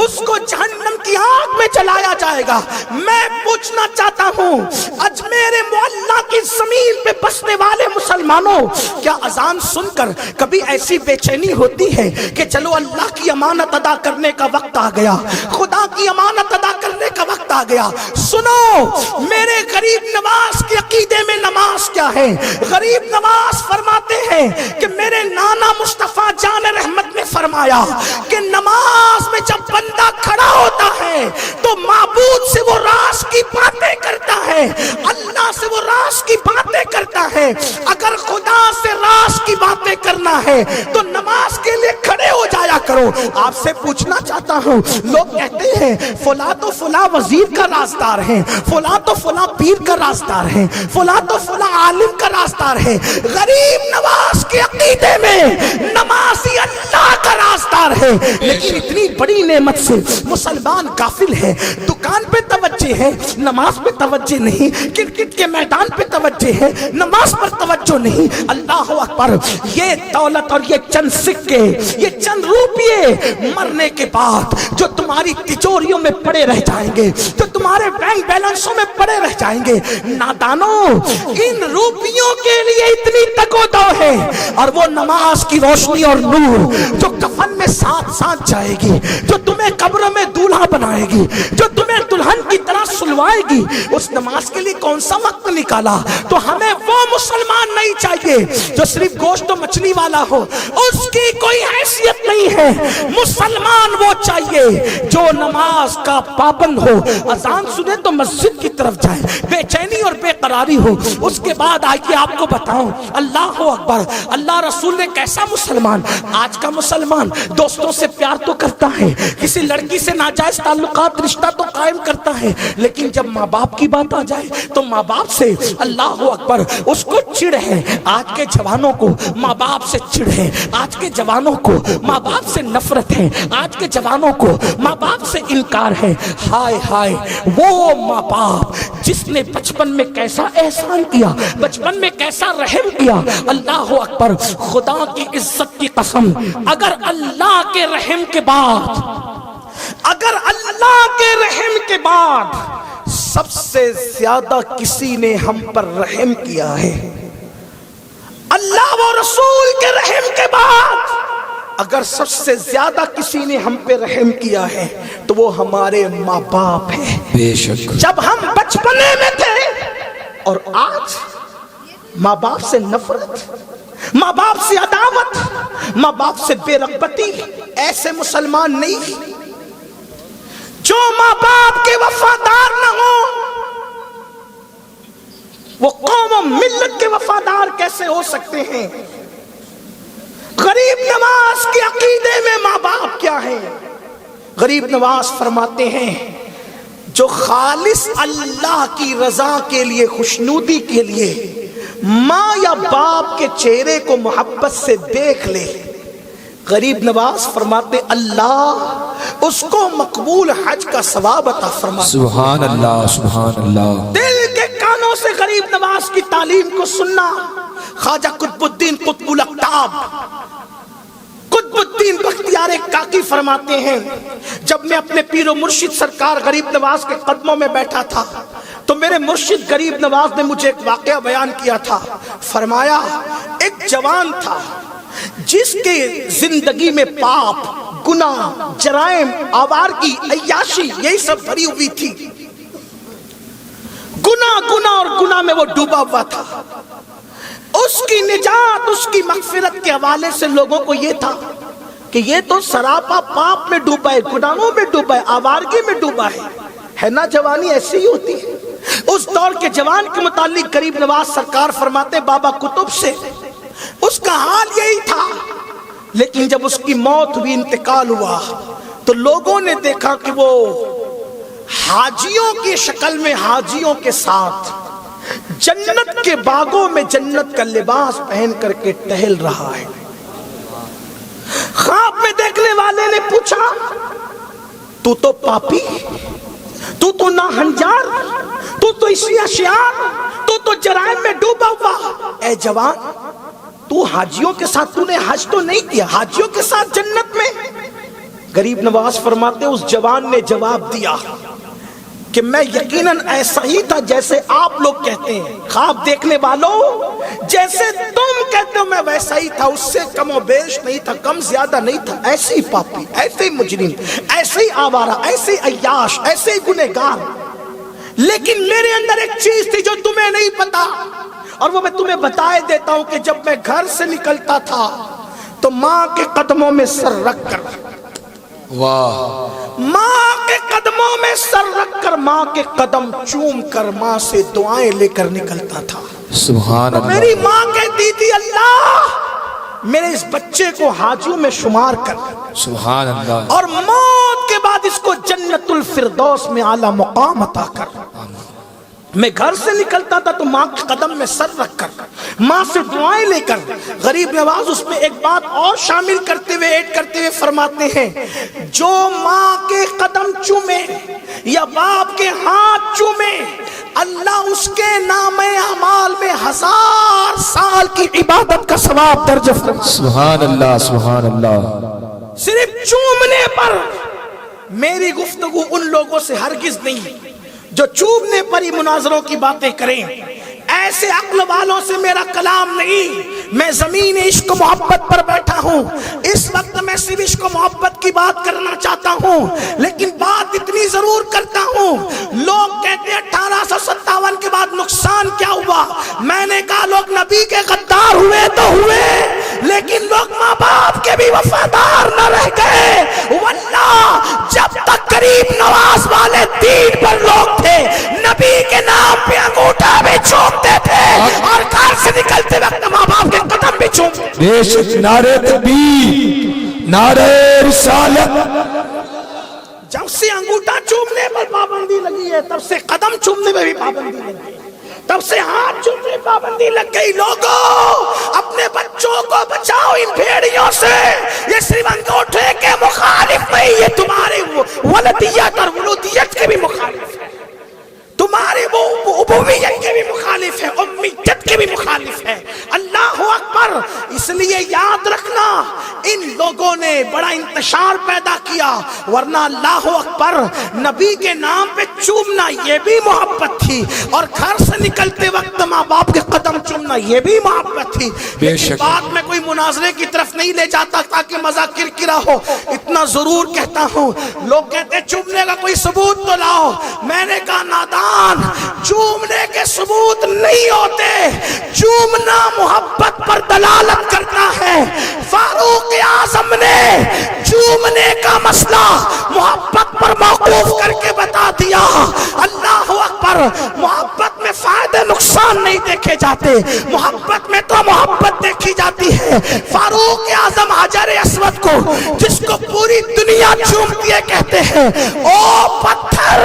اس کو جہنم کی آگ میں جلایا جائے گا. میں پوچھنا چاہتا ہوں اجمیر معلیٰ کی زمین پہ بسنے والے مسلمانوں, کیا اذان سن کر کبھی ایسی بے چینی ہوتی ہے کہ چلو اللہ کی امانت ادا کرنے کا وقت آ گیا, خدا کی امانت ادا کرنے کا وقت آ گیا؟ سنو میرے غریب نواز کے عقیدے میں نماز کیا ہے. غریب نواز فرماتے ہیں کہ میرے نانا مصطفیٰ جان رحمت نے فرمایا کہ نماز میں جب بندہ کھڑا ہوتا ہے تو معبود سے وہ راز کی باتیں کرتا ہے, اللہ سے وہ راز کی باتیں کرتا ہے. اگر خدا سے راز کی باتیں کرنا ہے تو نماز کے لیے کھڑے ہو جایا کرو. آپ سے پوچھنا چاہتا ہوں, لوگ کہتے ہیں فلاں تو فلاں وزیر کا رازدار ہے, فلاں تو فلاں پیر کا رازدار ہے, فلاں تو فلاں عالم کا رازدار ہے. غریب نواز کے عقیدے میں نمازی اللہ کا رازدار ہے, لیکن اتنی بڑی نعمت سے مسلمان غافل ہے. دکان پہ توجہ ہے, نماز پہ توجہ نہیں. کرکٹ کے میدان پہ توجہ ہے, نماز پر توجہ نہیں. اللہ اکبر. یہ دولت اور یہ چند سکے, یہ چند روپیے مرنے کے بعد جو تمہاری تجوریوں میں پڑے رہ جائیں گے, جو تمہارے بینک بیلنسوں میں پڑے رہ جائیں گے. نادانوں, ان روپیوں کے لیے اتنی تگودو ہے, اور وہ نماز کی روشنی اور نور جو کفن میں ساتھ ساتھ جائے گی, جو تمہیں قبروں میں دولہا بنائے گی, جو تمہیں دلہن کی طرح سلوائے گی, اس نماز کے لیے کون سا وقت نکالا؟ تو ہمیں وہ مسلمان نہیں چاہیے جو صرف گوشت و مچھلی والا ہو, اس کی کوئی حیثیت نہیں ہے. مسلمان وہ چاہیے جو نماز کا پابند ہو, اذان سنے تو مسجد کی طرف جائے, بے چینی اور بے قراری ہو. اس کے بعد آئیے آپ کو بتاؤں, اللہ اکبر, اللہ رسول نے کیسا مسلمان. آج کا مسلمان دوستوں سے پیار تو کرتا ہے, کسی لڑکی سے ناجائز تعلقات رشتہ تو قائم کرتا ہے, لیکن جب ماں باپ کی بات آ جائے تو ماں باپ سے اللہ اکبر اس کو چڑ ہے. آج کے جوانوں کو ماں باپ سے چڑ ہے, آج کے جوانوں کو ماں باپ سے نفرت ہے, آج کے جوانوں کو ماں باپ سے انکار ہے. ہائے ہائے, وہ ماں باپ جس نے بچپن میں کیسا احسان کیا, بچپن میں کیسا رحم کیا. اللہ اکبر. خدا کی عزت کی قسم, اگر اللہ کے رحم کے بعد, اگر اللہ کے رحم کے بعد سب سے زیادہ کسی نے ہم پر رحم کیا ہے, اللہ و رسول کے رحم کے بعد اگر سب سے زیادہ کسی نے ہم پہ رحم کیا ہے تو وہ ہمارے ماں باپ ہیں. بے شک. جب ہم بچپنے میں تھے اور آج ماں باپ سے نفرت, ماں باپ سے عداوت, ماں باپ سے بے رغبتی. ایسے مسلمان نہیں. جو ماں باپ کے وفادار نہ ہوں وہ قوم و ملت کے وفادار کیسے ہو سکتے ہیں؟ غریب نواز کے عقیدے میں ماں باپ کیا ہے؟ غریب نواز فرماتے ہیں جو خالص اللہ کی رضا کے لیے, خوشنودی کے لیے ماں یا باپ کے چہرے کو محبت سے دیکھ لے, غریب نواز فرماتے اللہ اس کو مقبول حج کا ثواب عطا فرماتا. سبحان اللہ, سبحان اللہ. دل کے کانوں سے غریب نواز کی تعلیم کو سننا. خواجہ قطب الدین قطب الاقطاب, قطب الدین بختیار کاکی فرماتے ہیں جب میں اپنے پیر و مرشد سرکار غریب نواز کے قدموں میں بیٹھا تھا تو میرے مرشد غریب نواز نے مجھے ایک واقعہ بیان کیا تھا. فرمایا ایک جوان تھا جس کے زندگی میں پاپ, گناہ, جرائم, آوارگی, عیاشی یہی سب بھری ہوئی تھی. گناہ اور گناہ وہ ڈوبا ہوا تھا. اس کی نجات، اس کی مغفرت کے حوالے سے لوگوں کو یہ تھا کہ یہ تو سراپا پاپ میں ڈوبا ہے، گناہوں میں ڈوبا ہے، آوارگی میں ڈوبا ہے نا. جوانی ایسی ہی ہوتی ہے. اس دور کے جوان کے متعلق غریب نواز سرکار فرماتے بابا قطب سے اس کا حال یہی تھا. لیکن جب اس کی موت ہوئی، انتقال ہوا، تو لوگوں نے دیکھا کہ وہ حاجیوں کی شکل میں حاجیوں کے ساتھ جنت کے باغوں میں جنت کا لباس پہن کر کے ٹہل رہا ہے. خواب میں دیکھنے والے نے پوچھا تو تو پاپی، تو تو ناہنجار، تو تو اشیاء شیار، تو تو جرائم میں ڈوبا ہوا، اے جوان تو حاجیوں کے ساتھ تو نے حج تو نہیں کیا، حاجیوں کے ساتھ جنت میں؟ غریب نواز فرماتے اس جوان نے جواب دیا کہ میں یقیناً ایسا ہی تھا جیسے آپ لوگ کہتے ہیں. خواب دیکھنے والوں، جیسے تم کہتے ہو میں ویسا ہی تھا، اس سے کم و بیش نہیں تھا، کم زیادہ نہیں تھا. ایسے ہی پاپی، ایسے ہی مجرم، ایسے ہی آوارہ، ایسے ہی عیاش، ایسے ہی گنہگار. لیکن میرے اندر ایک چیز تھی جو تمہیں نہیں پتا، اور وہ میں تمہیں بتائے دیتا ہوں کہ جب میں گھر سے نکلتا تھا تو ماں کے قدموں میں سر رکھ کر، واہ، ماں کے قدموں میں سر رکھ کر، ماں کے قدم چوم کر، ماں سے دعائیں لے کر نکلتا تھا. سبحان اللہ. میری ماں کہتی تھی اللہ میرے اس بچے کو حاجیوں میں شمار کر، سبحان اللہ. اور موت کے بعد اس کو جنت الفردوس میں اعلیٰ مقام عطا کر. میں گھر سے نکلتا تھا تو ماں کے قدم میں سر رکھ کر، ماں سے دعائیں لے کر. غریب نواز اس میں ایک بات اور شامل کرتے ہوئے ایڈ کرتے ہوئے فرماتے ہیں جو ماں کے قدم چومے یا باپ کے ہاتھ چومے، اللہ اس کے نام اعمال میں 1000 سال کی عبادت کا ثواب درج فرماتا ہے. سبحان اللہ، سبحان اللہ. صرف چومنے پر. میری گفتگو ان لوگوں سے ہرگز نہیں جو چومنے پر ہی مناظروں کی باتیں کریں. ایسے عقل والوں سے میرا کلام نہیں. میں زمین عشق و محبت پر بیٹھا ہوں. اس وقت میں صرف عشق و محبت کی بات کرنا چاہتا ہوں، لیکن بات اتنی ضرور کرتا ہوں. لوگ کہتے ہیں 1857 کے بعد نقصان کیا ہوا؟ میں نے کہا لوگ نبی کے غدار ہوئے تو ہوئے، لیکن لوگ ماں باپ کے بھی وفادار نہ رہ گئے. واللہ جب تک غریب نواز والے دین پر لوگ تھے، نبی کے نام پہ انگوٹھا بھی چومتے تھے، اور گھر سے نکلتے وقت ماں باپ کے قدم بھی چومتے. بے شک نعرہ تکبیر، نعرہ رسالت. جب سے انگوٹھا چومنے پر پابندی لگی ہے، تب سے قدم چومنے میں بھی پابندی لگ گئی، تب سے ہاتھ چومنے میں پابندی لگ گئی. لوگوں اپنے بچوں کو بچاؤ ان بھیڑیوں سے. یہ صرف انگوٹھے کے مخالف نہیں، یہ تمہاری ولدیت اور ولودیت کے بھی مخالف ہے، تمہاری ابویت کے بھی مخالف ہے، امیت کے بھی مخالف ہے. اللہ اکبر. اس لیے یاد رکھنا ان لوگوں نے بڑا انتشار پیدا کیا، ورنہ اللہ اکبر نبی کے نام پہ چومنا یہ بھی محبت تھی، اور گھر سے نکلتے وقت ماں باپ کے قدم چومنا یہ بھی محبت تھی. بے شک بات میں کوئی مناظرے کی طرف نہیں لے جاتا تاکہ مزہ کرکرا ہو. اتنا ضرور کہتا ہوں، لوگ کہتے ہیں چومنے کا کوئی ثبوت تو لاؤ. میں نے کہا نادان، چومنے کے ثبوت نہیں ہوتے. چومنا محبت پر دلالت کرتا ہے. فاروق اعظم نے چومنے کا مسئلہ محبت پر موقوف کر کے بتا دیا. اللہ اکبر. محبت میں فائدے نقصان نہیں دیکھے جاتے، محبت میں تو محبت دیکھی جاتی ہے. فاروق اعظم حجر اسود کو، جس کو پوری دنیا چومتی ہے، کہتے ہیں او پتھر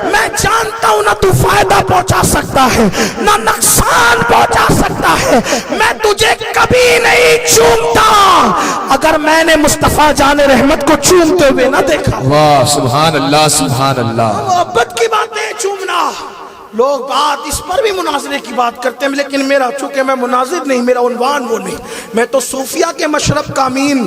میں جانتا ہوں نہ تو فائدہ پہنچا سکتا ہے نہ نقصان پہنچا سکتا ہے، میں تجھے کبھی نہیں چومتا اگر میں نے مصطفیٰ جان رحمت کو چومتے ہوئے نہ دیکھا. واہ، سبحان اللہ، سبحان اللہ. محبت کی باتیں چومنا. لوگ بات اس پر بھی مناظرے کی بات کرتے ہیں، لیکن میرا چونکہ میں مناظر نہیں، میرا عنوان وہ نہیں. میں تو صوفیہ کے مشرب کا امین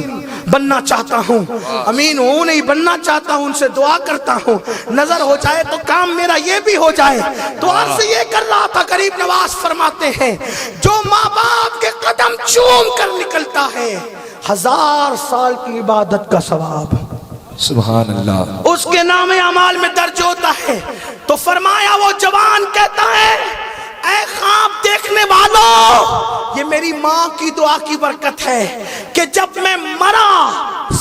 بننا چاہتا ہوں، امین ہوں نہیں بننا چاہتا ہوں. ان سے دعا کرتا ہوں نظر ہو جائے تو کام میرا یہ بھی ہو جائے. دعا سے یہ کر رہا تھا. غریب نواز فرماتے ہیں جو ماں باپ کے قدم چوم کر نکلتا ہے 1000 سال کی عبادت کا ثواب سبحان اللہ اس کے نام اعمال میں درج ہوتا ہے. تو فرمایا وہ جوان کہتا ہے اے یہ میری ماں کی دعا کی برکت ہے کہ جب میں مرا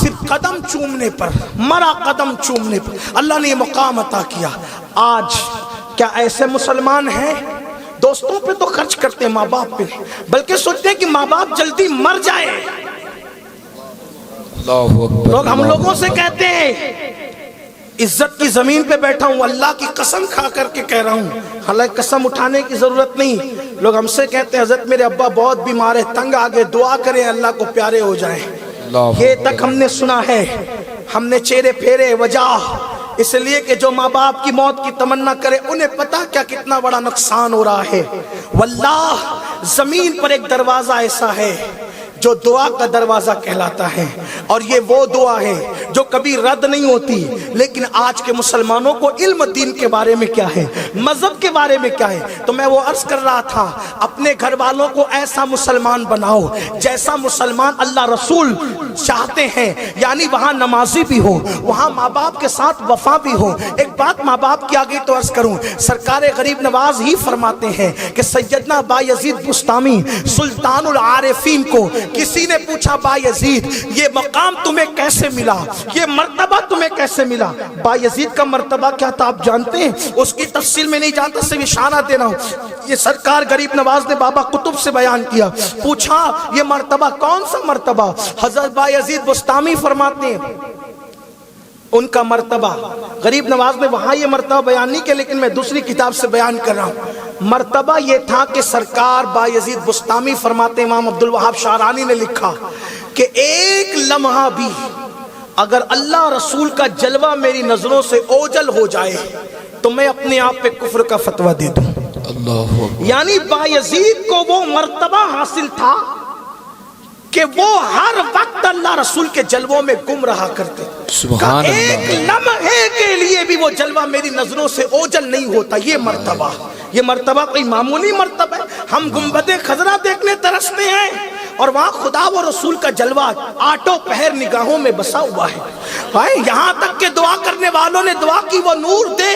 صرف قدم چومنے پر مرا، قدم چومنے پر اللہ نے یہ مقام عطا کیا۔ آج کیا ایسے مسلمان ہیں دوستوں پہ تو خرچ کرتے ہیں، ماں باپ پہ نہیں، بلکہ سوچتے ہیں کہ ماں باپ جلدی مر جائے۔ لوگ ہم لوگوں سے کہتے ہیں، عزت کی زمین پہ بیٹھا ہوں، اللہ کی قسم کھا کر کے کہہ رہا ہوں، حالانکہ قسم اٹھانے کی ضرورت نہیں، لوگ ہم سے کہتے ہیں حضرت میرے ابا بہت بیمار ہے، تنگ آگے دعا کریں اللہ کو پیارے ہو جائیں۔ یہ تک ہم نے سنا ہے، ہم نے چہرے پھیرے، وجہ اس لیے کہ جو ماں باپ کی موت کی تمنا کرے انہیں پتا کیا کتنا بڑا نقصان ہو رہا ہے۔ واللہ زمین پر ایک دروازہ ایسا ہے جو دعا کا دروازہ کہلاتا ہے، اور یہ وہ دعا ہے جو کبھی رد نہیں ہوتی۔ لیکن آج کے مسلمانوں کو علم دین کے بارے میں کیا ہے، مذہب کے بارے میں کیا ہے۔ تو میں وہ عرض کر رہا تھا، اپنے گھر والوں کو ایسا مسلمان بناؤ جیسا مسلمان اللہ رسول چاہتے ہیں، یعنی وہاں نمازی بھی ہو، وہاں ماں باپ کے ساتھ وفا بھی ہو۔ ایک بات ماں باپ کی آگے تو عرض کروں، سرکار غریب نواز ہی فرماتے ہیں کہ سیدنا بایزید بستامی سلطان العارفین کو کسی نے پوچھا، بایزید یہ مقام تمہیں کیسے ملا، یہ مرتبہ تمہیں کیسے ملا؟ بایزید کا مرتبہ کیا تھا آپ جانتے ہیں؟ اس کی تفصیل میں نہیں جانتا، صرف اشارہ دے رہا ہوں۔ یہ سرکار غریب نواز نے بابا قطب سے بیان کیا، پوچھا یہ مرتبہ کون سا مرتبہ؟ حضرت بایزید بستامی فرماتے ہیں ان کا مرتبہ، غریب نواز نے وہاں یہ مرتبہ بیان نہیں کیا، لیکن میں دوسری کتاب سے بیان کر رہا ہوں۔ مرتبہ یہ تھا کہ سرکار بایزید بستامی فرماتے ہیں، امام عبدالوہاب شعرانی نے لکھا کہ ایک لمحہ بھی اگر اللہ رسول کا جلوہ میری نظروں سے اوجل ہو جائے تو میں اپنے آپ پہ کفر کا فتویٰ دے دوں۔ یعنی بایزید کو وہ مرتبہ حاصل تھا کہ وہ ہر وقت اللہ رسول کے جلووں میں گم رہا کرتے، سبحان اللہ، ایک لمحے کے لیے بھی وہ جلوہ میری نظروں سے اوجل نہیں ہوتا۔ یہ مرتبہ کوئی معمولی مرتبہ ہے؟ ہم گنبد خضرا دیکھنے ترستے ہیں اور وہاں خدا و رسول کا جلوہ آٹو پہر نگاہوں میں بسا ہوا ہے۔ یہاں تک کہ دعا کرنے والوں نے دعا کی، وہ نور دے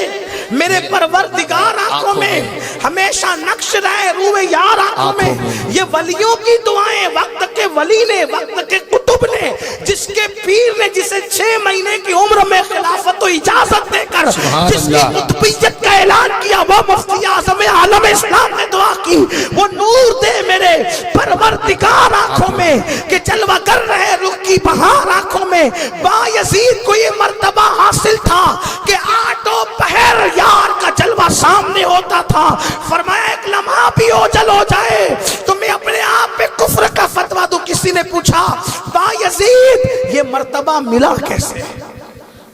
میرے پروردگار آنکھوں میں، ہمیشہ نقش رہے روح یار آنکھوں میں۔ یہ ولیوں کی دعائیں، وقت کے ولی نے، وقت کے قطب نے، جس کے پیر نے جسے 6 مہینے کی عمر میں خلافت و اجازت دے کر جس کی قطبیت کا اعلان کیا، وہ مفتی اعظم عالم اسلام نے دعا کی، وہ نور دے میرے پروردگار آنکھوں میں کہ جلوہ کر رہے رخ کی بہار آنکھوں میں۔ بایزید کو یہ مرتبہ حاصل تھا کہ آٹو پہر یار کا جلوہ سامنے ہوتا تھا۔ فرمایا ایک لمحہ بھی اوجل ہو جائے تو میں اپنے آپ پہ کفر کا فتویٰ دوں۔ کسی نے پوچھا بایزید یہ مرتبہ ملا کیسے؟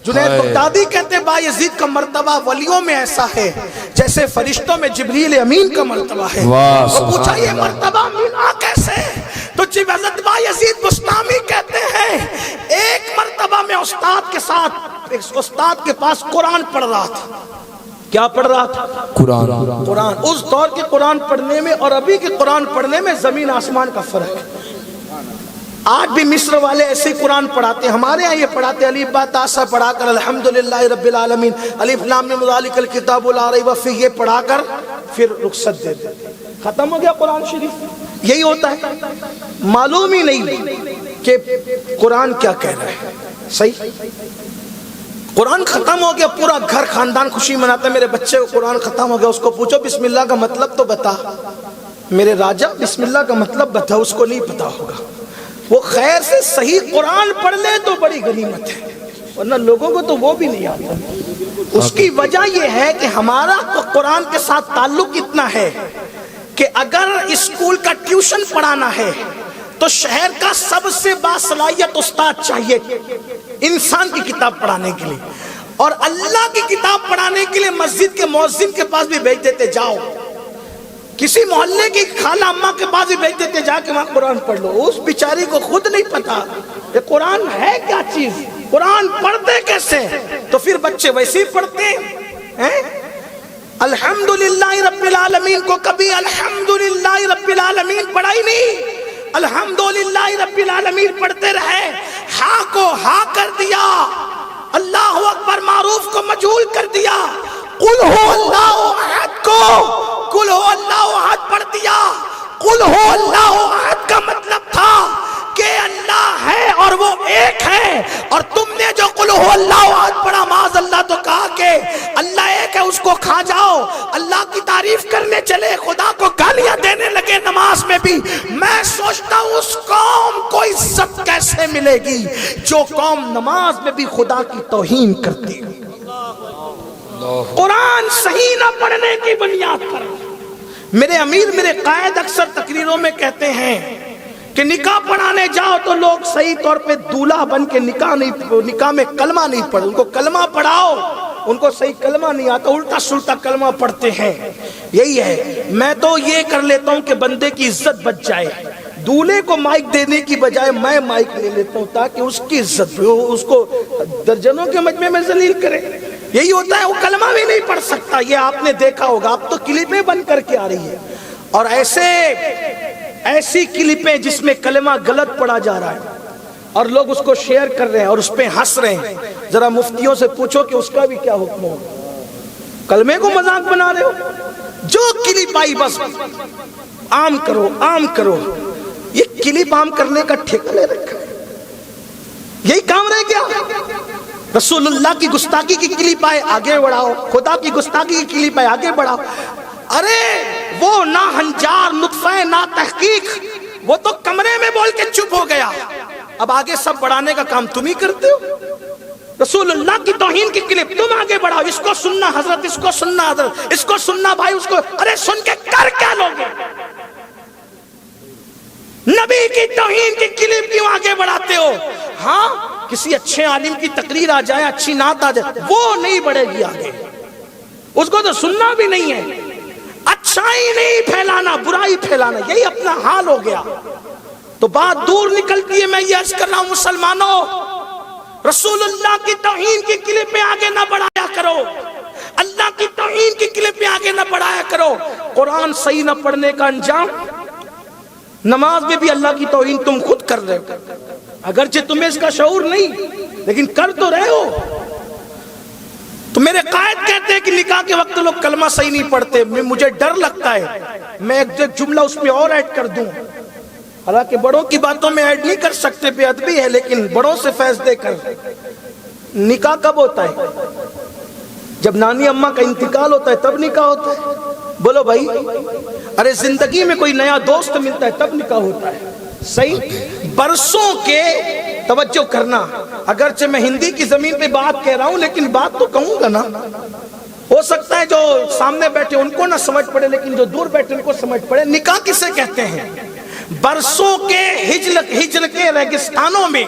جنید بغدادی کہتے بایزید کا مرتبہ ولیوں میں ایسا ہے جیسے فرشتوں میں جبریل امین کا مرتبہ ہے۔ وہ پوچھا یہ مرتبہ ملا کیسے؟ تو جب حضرت بایزید بستامی کہتے ہیں ایک مرتبہ میں استاد کے ساتھ، ایک استاد کے پاس قرآن پڑھ رہا تھا۔ کیا پڑھ رہا تھا؟ قرآن۔ اس دور کے قرآن پڑھنے میں اور ابھی کے قرآن پڑھنے میں زمین آسمان کا فرق ہے۔ آج بھی مصر والے ایسے قرآن پڑھاتے ہیں، ہمارے ہاں یہ پڑھاتے الف با تا سا پڑھا کر الحمدللہ رب العالمین، الف لام میم ذالک الکتاب لا ریب فیہ یہ پڑھا کر پھر رخصت دیتے، ختم ہو گیا قرآن شریف۔ یہی ہوتا ہے، معلوم ہی نہیں کہ قرآن کیا کہہ رہا ہے۔ صحیح، قرآن ختم ہو گیا، پورا گھر خاندان خوشی مناتا ہے، میرے بچے کو قرآن ختم ہو گیا، اس کو پوچھو بسم اللہ کا مطلب تو بتا، میرے راجہ بسم اللہ کا مطلب بتا، اس کو نہیں پتا ہوگا۔ وہ خیر سے صحیح قرآن پڑھ لے تو بڑی غنیمت ہے، ورنہ لوگوں کو تو وہ بھی نہیں آتا۔ اس کی وجہ یہ ہے کہ ہمارا تو قرآن کے ساتھ تعلق اتنا ہے کہ اگر اسکول کا ٹیوشن پڑھانا ہے تو شہر کا سب سے باصلاحیت استاد چاہیے انسان کی کتاب پڑھانے کے لیے، اور اللہ کی کتاب پڑھانے کے لیے مسجد کے مؤذن کے پاس بھی بھیج دیتے، جاؤ کسی محلے کی خالہ اماں کے پاس بھی بھیج دیتے، جا کے وہاں قرآن پڑھ لو۔ اس بیچاری کو خود نہیں پتا کہ قرآن ہے کیا چیز، قرآن پڑھتے کیسے، تو پھر بچے ویسے ہی پڑھتے ہیں۔ الحمدللہ رب العالمین کو کبھی الحمدللہ رب العالمین پڑھا ہی نہیں، الحمدللہ رب العالمین پڑھتے رہے، ہاں کو ہاں کر دیا، اللہ اکبر معروف کو مجہول کر دیا، قل ہو اللہ احد کو قل ہو اللہ احد پڑھ دیا، قل ہو اللہ احد کا مطلب تھا کہ اللہ ہے اور وہ ایک ہے، اور تم نے جو قل ہو اللہ احد پڑھا معاذ اللہ تو کہا کہ اللہ ایک ہے اس کو کھا جاؤ، اللہ کی تعریف کرنے چلے خدا کو گالیاں دینے لگے نماز میں بھی۔ میں سوچتا ہوں اس قوم کو عزت کیسے ملے گی جو قوم نماز میں بھی خدا کی توہین کرتی ہے، قرآن صحیح نہ پڑھنے کی بنیاد پر۔ میرے امیر میرے قائد اکثر تقریروں میں کہتے ہیں کہ نکاح پڑھانے جاؤ تو لوگ صحیح طور پہ دولہا بن کے نکاح میں کلمہ نہیں پڑھتے، ان کو کلمہ پڑھاؤ، ان کو صحیح کلمہ نہیں آتا، الٹا سلٹا کلمہ پڑھتے ہیں۔ یہی ہے، میں تو یہ کر لیتا ہوں کہ بندے کی عزت بچ جائے، دولہے کو مائک دینے کی بجائے میں مائک لے لیتا ہوں تاکہ اس کی عزت اس کو درجنوں کے مجمع میں ذلیل کرے۔ یہی ہوتا ہے، وہ کلمہ بھی نہیں پڑھ سکتا، یہ آپ نے دیکھا ہوگا، اب تو کلپیں بن کر کے آ رہی ہے، اور ایسی کلپیں جس میں کلمہ غلط پڑھا جا رہا ہے اور لوگ اس کو شیئر کر رہے ہیں اور اس پہ ہنس رہے ہیں۔ ذرا مفتیوں سے پوچھو کہ اس کا بھی کیا حکم ہوگا، کلمے کو مذاق بنا رہے ہو؟ جو کلپ آئی بس عام کرو عام کرو، یہ کلپ عام کرنے کا ٹھیکہ لے رکھا ہے، یہی کام رہ گیا۔ رسول اللہ کی گستاخی کی کلپ آئے آگے بڑھاؤ، خدا کی گستاخی کی کلپ آئے آگے بڑھاؤ۔ ارے وہ نہ ہنجار نطفہ نہ تحقیق، وہ تو کمرے میں بول کے چپ ہو گیا، اب آگے سب بڑھانے کا کام تم ہی کرتے ہو۔ رسول اللہ کی توہین کی کلپ تم آگے بڑھاؤ، اس کو سننا حضرت، اس کو سننا حضرت، اس کو سننا بھائی، اس کو، ارے سن کے کر کیا لوگے؟ نبی کی توہین کی کلپ کیوں آگے بڑھاتے ہو؟ ہاں کسی اچھے عالم کی تقریر آ جائے، اچھی نعت آ جائے، وہ نہیں بڑھے گی آگے، اس کو تو سننا بھی نہیں ہے۔ اچھائی نہیں پھیلانا، برائی پھیلانا، یہی اپنا حال ہو گیا۔ تو بات دور نکلتی ہے، میں یہ عرض کر رہا ہوں مسلمانوں، رسول اللہ کی توہین کی کلپیں آگے نہ بڑھایا کرو، اللہ کی توہین کی کلپیں آگے نہ بڑھایا کرو۔ قرآن صحیح نہ پڑھنے کا انجام، نماز میں بھی اللہ کی توہین تم خود کر رہے ہو، اگرچہ تمہیں اس کا شعور نہیں لیکن کر تو رہے ہو۔ تو میرے قائد کہتے ہیں کہ نکاح کے وقت لوگ کلمہ صحیح نہیں پڑھتے، مجھے ڈر لگتا ہے میں ایک جملہ اس میں اور ایڈ کر دوں، حالانکہ بڑوں کی باتوں میں ایڈ نہیں کر سکتے، بے ادبی ہے، لیکن بڑوں سے فیض دے کر۔ نکاح کب ہوتا ہے؟ جب نانی اماں کا انتقال ہوتا ہے تب نکاح ہوتا ہے، بولو بھائی۔ ارے زندگی میں کوئی نیا دوست ملتا ہے تب نکاح ہوتا ہے، صحیح؟ برسوں کے، توجہ کرنا، اگرچہ میں ہندی کی زمین پہ بات کہہ رہا ہوں لیکن بات تو کہوں گا نا، ہو سکتا ہے جو سامنے بیٹھے ان کو نہ سمجھ پڑے لیکن جو دور بیٹھے ان کو سمجھ پڑے۔ نکاح کسے کہتے ہیں؟ برسوں کے ہجر کے ریگستانوں میں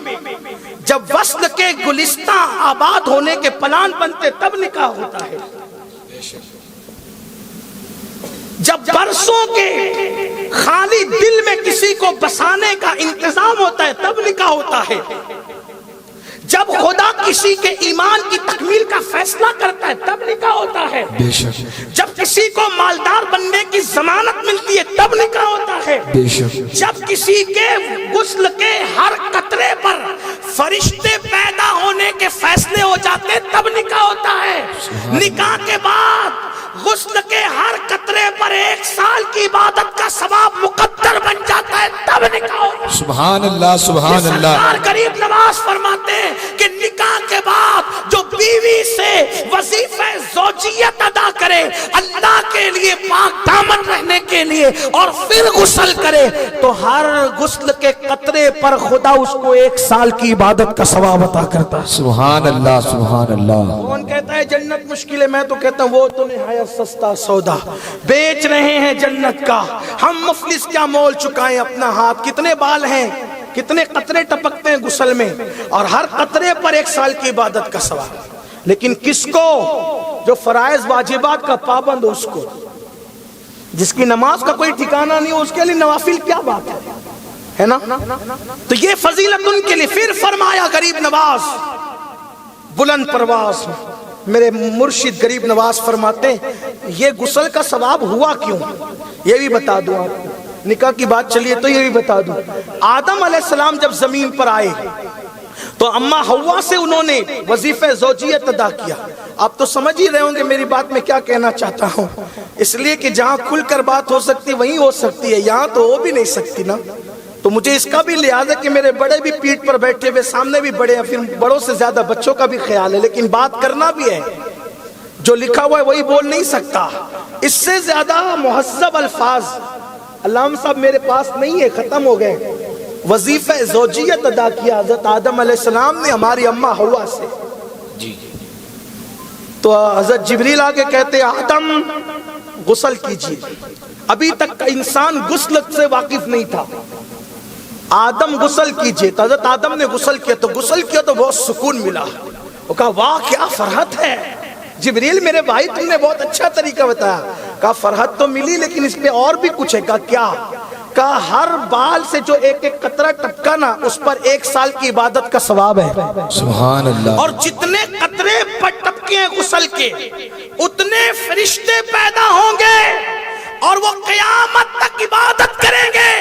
جب وصل کے گلستہ آباد ہونے کے پلان بنتے تب نکاح ہوتا ہے، جب برسوں کے خالی دل میں کسی کو بسانے کا انتظام ہوتا ہے تب نکاح ہوتا ہے، جب خدا کسی کے ایمان کی تکمیل کا فیصلہ کرتا ہے تب نکاح ہوتا ہے، جب کسی کو مالدار بننے کی ضمانت ملتی ہے تب نکاح ہوتا ہے، جب کسی کے غسل کے ہر قطرے پر فرشتے پیدا ہونے کے فیصلے ہو جاتے ہیں تب نکاح ہوتا ہے۔ نکاح کے بعد غسل کے ہر قطرے پر 1 سال کی عبادت کا ثواب مقدر بن جاتا ہے تب نکاح ہوتا ہے۔ سبحان اللہ سبحان اللہ۔ سرکار غریب نواز فرماتے ہیں کہ نکاح کے بعد جو بیوی سے وظیفہ زوجیت ادا کرے اللہ کے لیے پاک دامن رہنے کے لیے اور پھر غسل کرے تو ہر غسل کے قطرے پر خدا اس کو 1 سال کی عبادت کا ثواب عطا کرتا ہے۔ سبحان اللہ سبحان اللہ۔ کون کہتا ہے جنت مشکل ہے؟ میں تو کہتا ہوں وہ تو نہایت سستا سودا، بیچ رہے ہیں جنت کا، ہم مفلس کیا مول چکائیں اپنا ہاتھ، کتنے بال ہیں، کتنے قطرے ٹپکتے ہیں غسل میں اور ہر قطرے پر 1 سال کی عبادت کا ثواب۔ لیکن کس کو؟ جو فرائض واجبات کا پابند ہو، اس کو، جس کی نماز کا کوئی ٹھکانہ نہیں ہو، اس کے لیے نوافل کیا بات ہے نا؟ تو یہ فضیلت ان کے لیے۔ پھر فرمایا غریب نواز بلند پرواز، میرے مرشد غریب نواز فرماتے ہیں یہ غسل کا ثواب ہوا کیوں، یہ بھی بتا دوں آپ کو، نکاح کی بات چلیے تو یہ بھی بتا دوں۔ آدم علیہ السلام جب زمین پر آئے تو اماں حوا سے انہوں نے وظیفہ زوجیت ادا کیا، آپ تو سمجھ ہی رہے ہوں گے میری بات میں کیا کہنا چاہتا ہوں، اس لیے کہ جہاں کھل کر بات ہو سکتی وہیں ہو سکتی ہے، یہاں تو ہو بھی نہیں سکتی نا۔ تو مجھے اس کا بھی لحاظ ہے کہ میرے بڑے بھی پیٹھ پر بیٹھے ہوئے، سامنے بھی بڑے ہیں، پھر بڑوں سے زیادہ بچوں کا بھی خیال ہے، لیکن بات کرنا بھی ہے، جو لکھا ہوا ہے وہی بول نہیں سکتا۔ اس سے زیادہ مہذب الفاظ علامہ صاحب میرے پاس نہیں ہے، ختم ہو گئے۔ وظیفہ زوجیت ادا کیا حضرت آدم علیہ السلام نے ہماری اماں حوا سے۔ تو حضرت جبریل آگے کہتے آدم غسل کیجئے، ابھی تک انسان غسل سے واقف نہیں تھا، آدم غسل کیجئے۔ تو حضرت آدم نے غسل کیا، تو غسل کیا تو بہت سکون ملا، وہ کہا واہ کیا فرحت ہے جبریل میرے بھائی، تم نے بہت اچھا طریقہ بتایا۔ کہا فرحت تو ملی لیکن اس پہ اور بھی کچھ ہے۔ کہا کیا؟ کہا ہر بال سے جو ایک ایک قطرہ ٹپکا نا، اس پر 1 سال کی عبادت کا ثواب ہے۔ سبحان اللہ۔ اور جتنے قطرے پر ٹپکے ہیں غسل کے، اتنے فرشتے پیدا ہوں گے اور وہ قیامت تک عبادت کریں گے،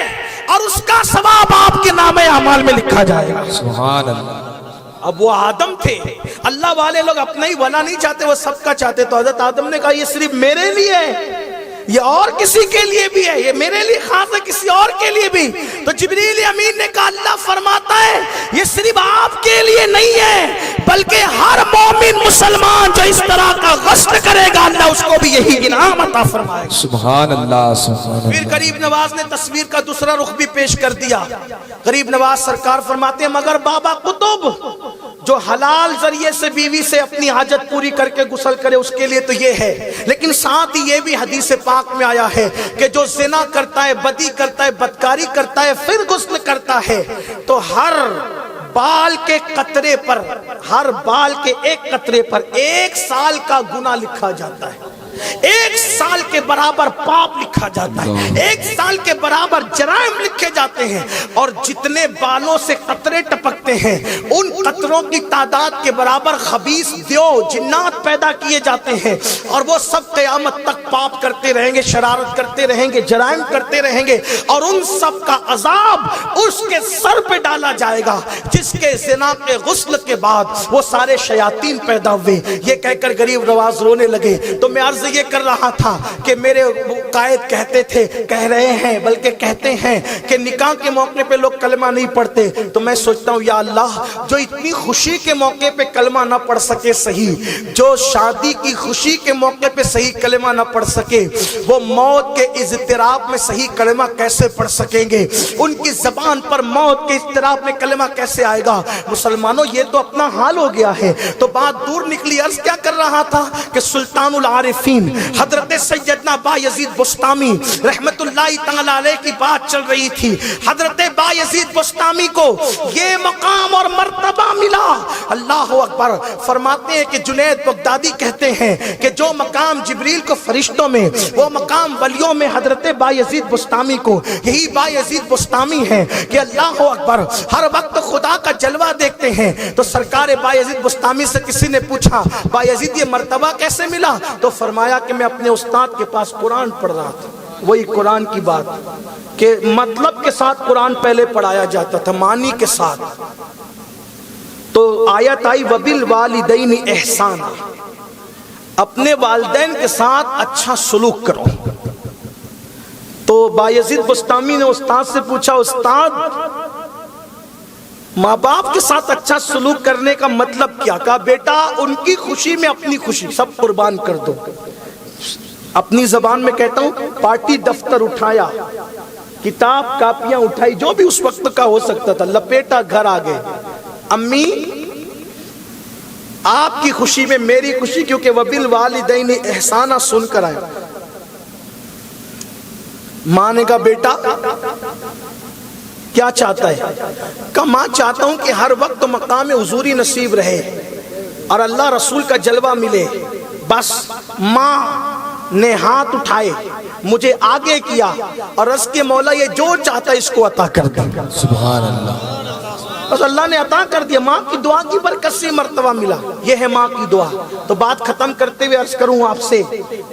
اور اس کا ثواب آپ کے نام اعمال میں لکھا جائے گا۔ سبحان اللہ۔ اب وہ آدم تھے، اللہ والے لوگ اپنا ہی بھلا نہیں چاہتے، وہ سب کا چاہتے۔ تو حضرت آدم نے کہا یہ صرف میرے لیے ہے، یہ اور کسی کے لیے بھی ہے، یہ میرے لیے خاص ہے، کسی اور کے لیے بھی۔ تو جبریل امین نے کہا اللہ فرماتا ہے یہ صرف آپ کے لیے نہیں ہے، بلکہ ہر مومن مسلمان جو اس طرح کا غسل کرے گا اللہ اس کو بھی یہی انعام عطا فرمائے گا۔ سبحان اللہ سبحان اللہ۔ پھر غریب نواز نے تصویر کا دوسرا رخ بھی پیش کر دیا۔ غریب نواز سرکار فرماتے ہیں مگر بابا قطب جو حلال ذریعے سے بیوی سے اپنی حاجت پوری کر کے غسل کرے اس کے لیے تو یہ ہے، لیکن ساتھ ہی یہ بھی حدیث پاک میں آیا ہے کہ جو زنا کرتا ہے، بدی کرتا ہے، بدکاری کرتا ہے، پھر غسل کرتا ہے تو ہر بال کے قطرے پر، ہر بال کے ایک قطرے پر 1 سال کا گناہ لکھا جاتا ہے، 1 سال کے برابر پاپ لکھا جاتا ہے، 1 سال کے برابر جرائم لکھے جاتے ہیں۔ اور جتنے بالوں سے قطرے ٹپکتے ہیں ان قطروں کی تعداد کے برابر خبیث دیو جنات پیدا کیے جاتے ہیں، اور وہ سب قیامت تک پاپ کرتے رہیں گے، شرارت کرتے رہیں گے، جرائم کرتے رہیں گے، اور ان سب کا عذاب اس کے سر پہ ڈالا جائے گا جس کے زنا کے غسل کے بعد وہ سارے شیاطین پیدا ہوئے۔ یہ کہہ کر غریب نواز رونے لگے۔ تو میں عرض یہ کر رہا تھا کہ میرے قائد کہتے تھے، کہہ رہے ہیں بلکہ کہتے ہیں کہ نکاح کے موقع پہ لوگ کلمہ نہیں پڑھتے، تو میں سوچتا ہوں یا اللہ جو اتنی خوشی کے موقع پہ کلمہ نہ پڑھ سکے صحیح، جو شادی کی خوشی کے موقع پہ صحیح کلمہ نہ پڑھ سکے، وہ موت کے اضطراب میں صحیح کلمہ کیسے پڑھ سکیں گے؟ ان کی زبان پر موت کے اضطراب میں کلمہ کیسے آئے گا؟ مسلمانوں یہ تو اپنا حال ہو گیا ہے۔ تو بات دور نکلی، عرض کیا کر رہا تھا کہ سلطان العارفین حضرت سیدنا بایزید بسطامی رحمت اللہ تعالی علیہ کی بات چل رہی تھی۔ حضرت بایزید بسطامی کو یہ مقام اور مرتبہ ملا، اللہ اکبر۔ فرماتے ہیں کہ جنید بغدادی کہتے ہیں کہ جو مقام جبریل کو فرشتوں میں، وہ مقام ولیوں میں حضرت بایزید بسطامی کو، یہی بایزید بسطامی ہے کہ اللہ اکبر ہر وقت خدا کا جلوہ دیکھتے ہیں۔ تو سرکار بایزید بسطامی سے کسی نے پوچھا بایزید یہ مرتبہ کیسے ملا؟ تو فرمایا کہ میں اپنے استاد کے پاس قرآن پڑھ رہا تھا، وہی قرآن کی بات کہ مطلب کے ساتھ قرآن پہلے پڑھایا جاتا تھا، معنی کے ساتھ۔ تو آیت آئی وَبِالْوَالِدَيْنِ احسانا، اپنے والدین کے ساتھ اچھا سلوک کرو۔ تو بایزید بسطامی نے استاد سے پوچھا استاد ماں باپ کے ساتھ اچھا سلوک کرنے کا مطلب کیا؟ کہا بیٹا ان کی خوشی میں اپنی خوشی سب قربان کر دو۔ اپنی زبان میں کہتا ہوں، پارٹی دفتر اٹھایا، کتاب کاپیاں اٹھائی، جو بھی اس وقت کا ہو سکتا تھا، لپیٹا گھر آ گئے۔ امی آپ کی خوشی میں میری خوشی، کیونکہ وَبِالْوَالِدَيْنِ احسانا سن کر آئے۔ ماں نے کہا بیٹا کیا چاہتا ہے؟ کہا ماں چاہتا ہوں کہ ہر وقت مقام حضوری نصیب رہے اور اللہ رسول کا جلوہ ملے۔ بس ماں نے ہاتھ اٹھائے، مجھے آگے کیا اور عرض کے مولا یہ جو چاہتا ہے اس کو عطا کر دے۔ سبحان اللہ۔ بس اللہ نے عطا کر دیا، ماں کی دعا کی برکت سے مرتبہ ملا، یہ ہے ماں کی دعا۔ تو بات ختم کرتے ہوئے عرض کروں آپ سے،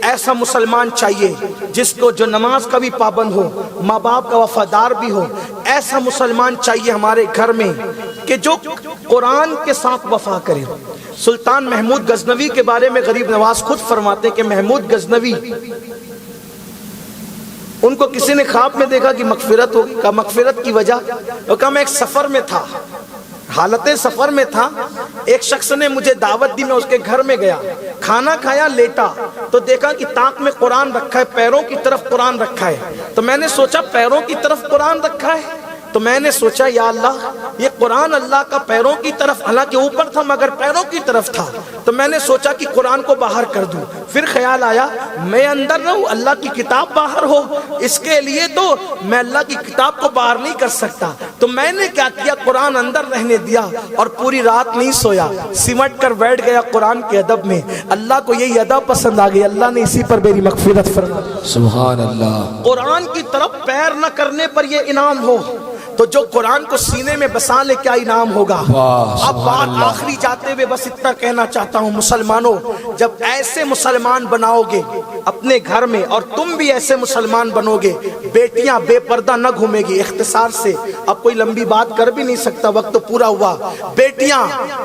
ایسا مسلمان چاہیے جس کو جو نماز کا بھی پابند ہو، ماں باپ کا وفادار بھی ہو۔ ایسا مسلمان چاہیے ہمارے گھر میں کہ جو قرآن کے ساتھ وفا کرے، سلطان محمود غزنوی کے بارے میں غریب نواز خود فرماتے کہ محمود غزنوی، ان کو کسی نے خواب میں دیکھا کہ مغفرت ہوگی، کہا مغفرت کی وجہ، وہ کہا میں ایک سفر میں تھا، حالت سفر میں تھا، ایک شخص نے مجھے دعوت دی، میں اس کے گھر میں گیا، کھانا کھایا، لیٹا تو دیکھا کہ طاق میں قرآن رکھا ہے، پیروں کی طرف قرآن رکھا ہے، تو میں نے سوچا پیروں کی طرف قرآن رکھا ہے، تو میں نے سوچا یا اللہ یہ قرآن اللہ کا پیروں کی طرف، حالانکہ اوپر تھا مگر پیروں کی طرف تھا، تو میں نے سوچا کہ قرآن کو باہر کر دوں، پھر خیال آیا میں اندر رہوں اللہ کی کتاب باہر ہو، اس کے لیے تو میں اللہ کی کتاب کو باہر نہیں کر سکتا، تو میں نے کیا کیا قرآن اندر رہنے دیا اور پوری رات نہیں سویا، سمٹ کر بیٹھ گیا قرآن کے ادب میں، اللہ کو یہی ادب پسند آ گئی، اللہ نے اسی پر میری مغفرت فرما دی۔ سبحان اللہ۔ قرآن کی طرف پیر نہ کرنے پر یہ انعام ہو تو جو قرآن کو سینے میں بسا لے کیا انعام ہوگا۔ اب بات آخری جاتے ہوئے بس اتنا کہنا چاہتا ہوں، مسلمانوں جب ایسے مسلمان بناؤ گے اپنے گھر میں، اور تم بھی ایسے مسلمان بنو گے، بیٹیاں بے پردہ نہ گھومے گی، اختصار سے اب کوئی لمبی بات کر بھی نہیں سکتا، وقت تو پورا ہوا، بیٹیاں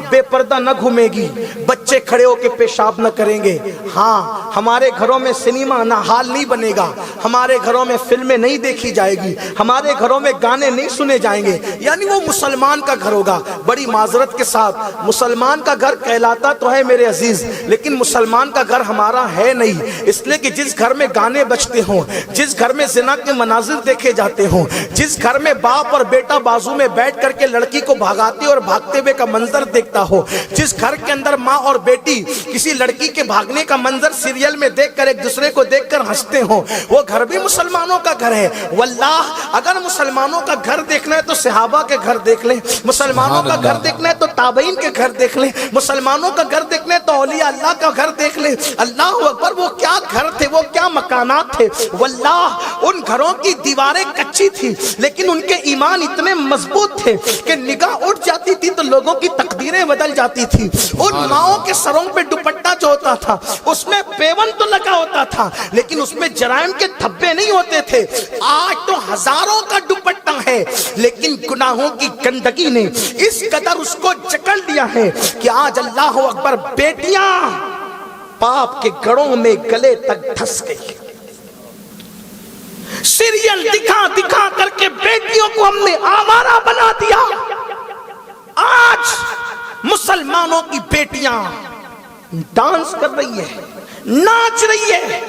بے پردہ نہ گھومے گی، بچے کھڑے ہو کے پیشاب نہ کریں گے، ہاں ہمارے گھروں میں سنیما نہ حال نہیں بنے گا، ہمارے گھروں میں فلمیں نہیں دیکھی جائے گی، ہمارے گھروں میں گانے نہیں سنے جائیں گے، یعنی وہ مسلمان کا گھر ہوگا۔ بڑی معذرت کے ساتھ مسلمان کا گھر کہلاتا تو ہے میرے عزیز، لیکن مسلمان کا گھر ہمارا ہے نہیں، اس لیے کہ جس گھر میں گانے بجتے ہوں، جس گھر میں زنا کے مناظر دیکھے جاتے ہوں، جس گھر میں باپ اور بیٹا بازو میں بیٹھ کر کے لڑکی کو بھگاتے اور بھاگتے ہوئے کا منظر دیکھتا ہو، جس گھر کے اندر ماں اور بیٹی کسی لڑکی کے بھاگنے کا منظر سیریل میں دیکھ کر ایک دوسرے کو دیکھ کر ہنستے ہوں، وہ گھر بھی مسلمانوں کا گھر ہے۔ واللہ اگر مسلمانوں کا گھر دیکھنا ہے تو صحابہ کے گھر دیکھ لیں، مسلمانوں کا گھر دیکھنا ہے تو تابعین کے گھر دیکھ لیں، مسلمانوں کا گھر دیکھنا ہے تو اولیاء اللہ کا گھر دیکھ لیں۔ اللہ اکبر، وہ کیا گھر تھے، وہ کیا مکانات تھے، واللہ ان گھروں کی دیواریں کچی تھی لیکن ان کے ایمان اتنے مضبوط تھے کہ نگاہ اٹھ جاتی تھی تو لوگوں کی تقدیریں بدل جاتی تھی۔ ان ماؤں کے سروں پہ دوپٹہ جو ہوتا تھا اس میں پیون تو لگا ہوتا تھا لیکن اس میں جرائم کے دھبے نہیں ہوتے تھے۔ آج تو ہزاروں کا دوپٹہ ہے لیکن گناہوں کی گندگی نے اس قدر اس کو جکڑ لیا ہے کہ آج اللہ اکبر بیٹیاں پاپ کے گڑوں میں گلے تک دھس گئی۔ سیریل دکھا دکھا کر کے بیٹیوں کو ہم نے آوارہ بنا دیا۔ آج مسلمانوں کی بیٹیاں ڈانس کر رہی ہے، ناچ رہی ہے،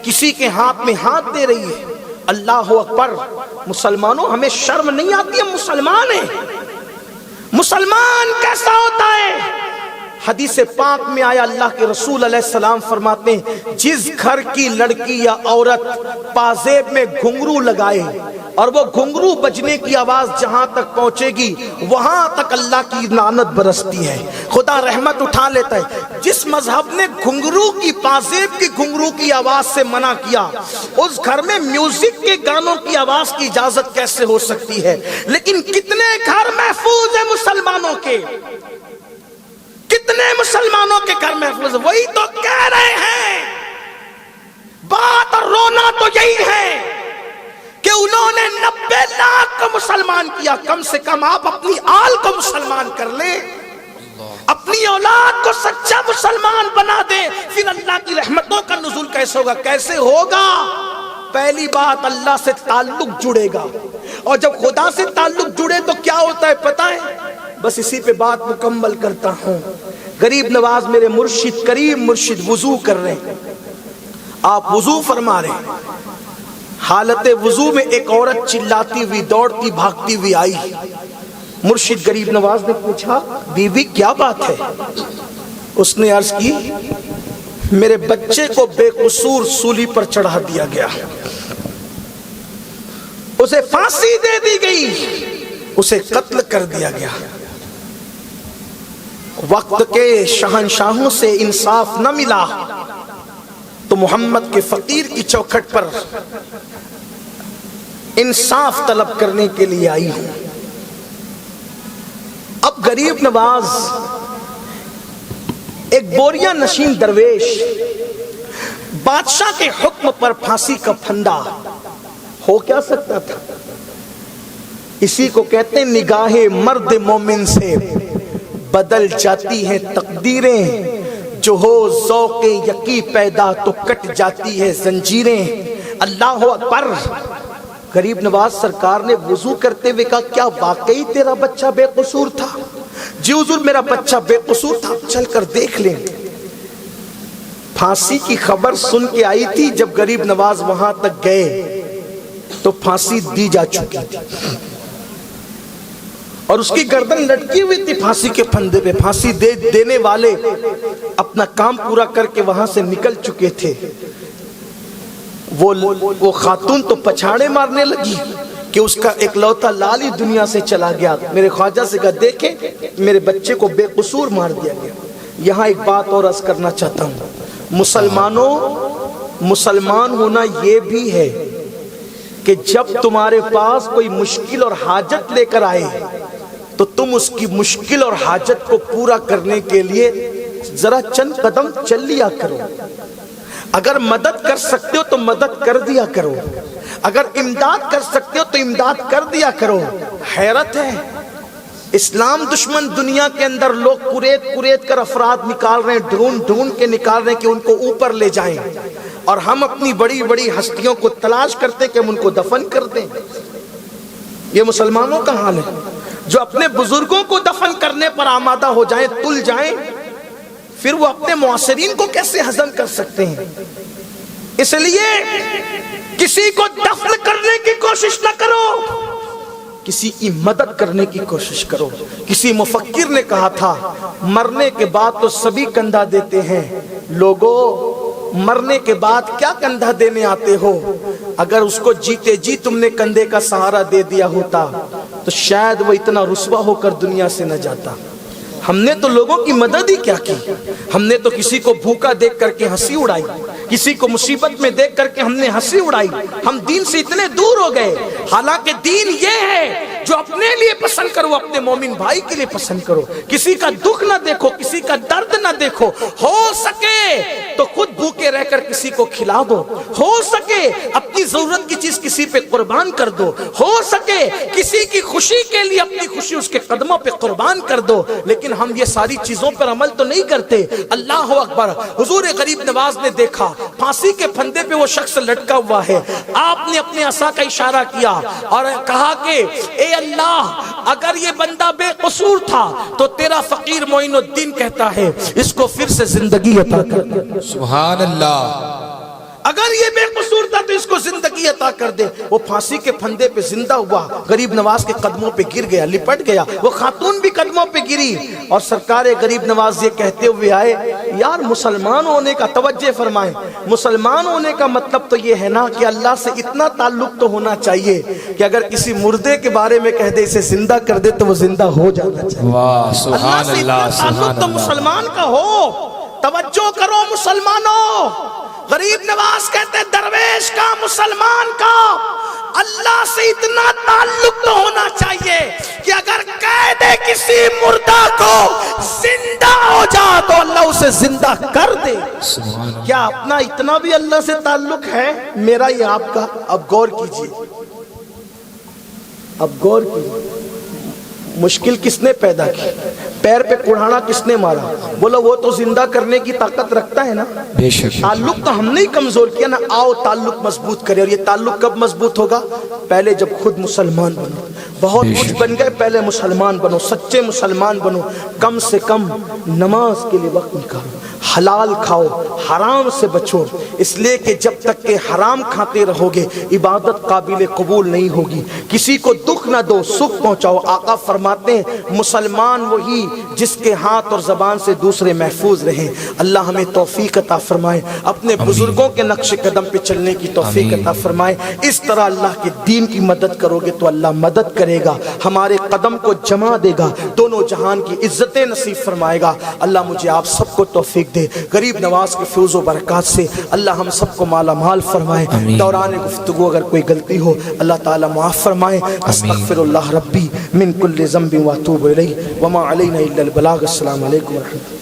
کسی کے ہاتھ میں ہاتھ دے رہی ہے۔ اللہ اکبر، مسلمانوں ہمیں شرم نہیں آتی، ہم مسلمان ہیں۔ مسلمان کیسا ہوتا ہے؟ حدیث پاک میں آیا، اللہ کے رسول علیہ السلام فرماتے ہیں جس گھر کی لڑکی یا عورت پازیب میں گھنگرو لگائے اور وہ گھنگرو بجنے کی آواز جہاں تک پہنچے گی وہاں تک اللہ کی لعنت برستی ہے، خدا رحمت اٹھا لیتا ہے۔ جس مذہب نے گھنگرو کی، پازیب کی گھنگرو کی آواز سے منع کیا، اس گھر میں میوزک کے گانوں کی آواز کی اجازت کیسے ہو سکتی ہے؟ لیکن کتنے گھر محفوظ ہیں مسلمانوں کے، کتنے مسلمانوں کے گھر محفوظ؟ وہی تو کہہ رہے ہیں، بات اور رونا تو یہی ہے کہ انہوں نے 90 لاکھ کو مسلمان کیا۔ کم سے کم آپ اپنی آل کو مسلمان کر لیں، اپنی اولاد کو سچا مسلمان بنا دیں، پھر اللہ کی رحمتوں کا نزول کیسے ہوگا؟ کیسے ہوگا؟ پہلی بات اللہ سے تعلق جڑے گا، اور جب خدا سے تعلق جڑے تو کیا ہوتا ہے پتہ ہے؟ بس اسی پہ بات مکمل کرتا ہوں۔ غریب نواز میرے مرشد، کریم مرشد وضو کر رہے ہیں، آپ وضو فرما رہے ہیں، حالت وضو میں ایک عورت چلاتی ہوئی دوڑتی بھاگتی ہوئی آئی۔ مرشد غریب نواز نے پوچھا بیوی کیا بات ہے؟ اس نے عرض کی میرے بچے کو بے قصور سولی پر چڑھا دیا گیا، اسے پھانسی دے دی گئی، اسے قتل کر دیا گیا۔ وقت کے شہنشاہوں سے انصاف نہ ملا تو محمد کے فقیر کی چوکھٹ پر انصاف طلب کرنے کے لیے آئی ہوں۔ اب غریب نواز ایک بوریا نشین درویش، بادشاہ کے حکم پر پھانسی کا پھندا ہو کیا سکتا تھا؟ اسی کو کہتے ہیں نگاہ مرد مومن سے بدل جاتی ہیں تقدیریں، جو ہو ذوق یقی پیدا تو کٹ جاتی ہے زنجیریں۔ اللہ اکبر۔ غریب نواز سرکار نے وضو کرتے ہوئے کہا کیا واقعی تیرا بچہ بے قصور تھا؟ جی حضور میرا بچہ بے قصور تھا، چل کر دیکھ لیں۔ پھانسی کی خبر سن کے آئی تھی، جب غریب نواز وہاں تک گئے تو پھانسی دی جا چکی تھی اور اس کی گردن لٹکی ہوئی تھی پھانسی کے پھندے پہ۔ پھانسی دینے والے اپنا کام پورا کر کے وہاں سے نکل چکے تھے۔ وہ خاتون تو پچھاڑے مارنے لگی کہ اس کا ایک لوتا لال ہی دنیا سے چلا گیا۔ میرے خواجہ سے کہا دیکھیں میرے بچے کو بے قصور مار دیا گیا۔ یہاں ایک بات اور عرض کرنا چاہتا ہوں، مسلمانوں، مسلمان ہونا یہ بھی ہے کہ جب تمہارے پاس کوئی مشکل اور حاجت لے کر آئے تو تم اس کی مشکل اور حاجت کو پورا کرنے کے لیے ذرا چند قدم چل لیا کرو۔ اگر مدد کر سکتے ہو تو مدد کر دیا کرو، اگر امداد کر سکتے ہو تو امداد کر دیا کرو۔ حیرت ہے، اسلام دشمن دنیا کے اندر لوگ قریت کر افراد نکال رہے ہیں، ڈھونڈ کے نکال رہے ہیں کہ ان کو اوپر لے جائیں، اور ہم اپنی بڑی بڑی ہستیوں کو تلاش کرتے کہ ہم ان کو دفن کر دیں۔ یہ مسلمانوں کا حال ہے جو اپنے بزرگوں کو دفن کرنے پر آمادہ ہو جائیں، تل جائیں، پھر وہ اپنے معاصرین کو کیسے ہضم کر سکتے ہیں؟ اس لیے کسی کو دفن کرنے کی کوشش نہ کرو، کسی کی مدد کرنے کی کوشش کرو۔ کسی مفکر نے کہا تھا مرنے کے بعد تو سبھی کندھا دیتے ہیں، لوگوں مرنے کے بعد کیا کندھا دینے آتے ہو؟ اگر اس کو جیتے جی تم نے کندھے کا سہارا دے دیا ہوتا تو شاید وہ اتنا رسوا ہو کر دنیا سے نہ جاتا۔ ہم نے تو لوگوں کی مدد ہی کیا کی؟ ہم نے تو کسی کو بھوکا دیکھ کر کے ہنسی اڑائی، کسی کو مصیبت میں دیکھ کر کے ہم نے ہنسی اڑائی۔ ہم دین سے اتنے دور ہو گئے، حالانکہ دین یہ ہے جو اپنے لیے پسند کرو اپنے مومن بھائی کے لیے پسند کرو۔ کسی کا دکھ نہ دیکھو، کسی کا درد نہ دیکھو، ہو سکے تو خود بھوکے رہ کر کسی کو کھلا دو، ہو سکے اپنی ضرورت کی چیز کسی پہ قربان کر دو، ہو سکے کسی کی خوشی کے لیے اپنی خوشی اس کے قدموں پہ قربان کر دو۔ لیکن ہم یہ ساری چیزوں پر عمل تو نہیں کرتے۔ اللہ اکبر۔ حضور غریب نواز نے دیکھا پھانسی کے پھندے پہ وہ شخص لٹکا ہوا ہے، آپ نے اپنے عصا کا اشارہ کیا اور کہا کہ اے اللہ اگر یہ بندہ بے قصور تھا تو تیرا فقیر معین الدین کہتا ہے اس کو پھر سے زندگی عطا کر۔ سبحان اللہ۔ اگر یہ بے قصور تھا تو اس کو زندگی عطا کر دے۔ وہ پھانسی کے پھندے پہ زندہ ہوا، غریب نواز کے قدموں پہ گر گیا، لپٹ گیا۔ وہ خاتون بھی قدموں پہ گری اور سرکار غریب نواز یہ کہتے ہوئے آئے یار مسلمان ہونے کا، توجہ فرمائیں، مسلمان ہونے کا مطلب تو یہ ہے نا کہ اللہ سے اتنا تعلق تو ہونا چاہیے کہ اگر کسی مردے کے بارے میں کہہ دے اسے زندہ کر دے تو وہ زندہ ہو جانا چاہیے۔ واہ سبحان اللہ سے اللہ، اتنا تعلق تو مسلمان کا ہو۔ توجہ کرو مسلمانوں، غریب نواز کہتے ہیں درویش کا، مسلمان کا اللہ سے اتنا تعلق تو ہونا چاہیے کہ اگر کہہ دے کسی مردہ کو زندہ ہو جا تو اللہ اسے زندہ کر دے۔ کیا اپنا اتنا بھی اللہ سے تعلق ہے؟ میرا یہ آپ کا؟ اب غور کیجئے، اب غور کیجئے، مشکل کس نے پیدا کی؟ پیر پہ کڑھانا کس نے مارا؟ بولا وہ تو زندہ کرنے کی طاقت رکھتا ہے نا۔ بے شک تعلق تو ہم نے ہی کمزور کیا نا۔ آؤ تعلق مضبوط کرے، اور یہ تعلق کب مضبوط ہوگا؟ پہلے جب خود مسلمان بنو، بہت کچھ بن گئے، پہلے مسلمان بنو، سچے مسلمان بنو، کم سے کم نماز کے لیے وقت نکالو، حلال کھاؤ، حرام سے بچو، اس لیے کہ جب تک کہ حرام کھاتے رہو گے عبادت قابل قبول نہیں ہوگی۔ کسی کو دکھ نہ دو، سکھ پہنچاؤ۔ آقا فرماتے ہیں مسلمان وہی جس کے ہاتھ اور زبان سے دوسرے محفوظ رہیں۔ اللہ ہمیں توفیق عطا فرمائے، اپنے بزرگوں کے نقش قدم پہ چلنے کی توفیق عطا فرمائے۔ اس طرح اللہ کے دین کی مدد کرو گے تو اللہ مدد کرے گا، ہمارے قدم کو جما دے گا، دونوں جہان کی عزتیں نصیب فرمائے گا۔ اللہ مجھے آپ سب کو توفیق دے، غریب نواز کے فیض و برکات سے اللہ ہم سب کو مالا مال فرمائے۔ دوران گفتگو اگر کوئی غلطی ہو اللہ تعالی معاف فرمائے۔ استغفر اللہ ربی من کل ذنب واتوب الیہ وما علینا الا البلاغ۔ السلام علیکم ورحمۃ اللہ۔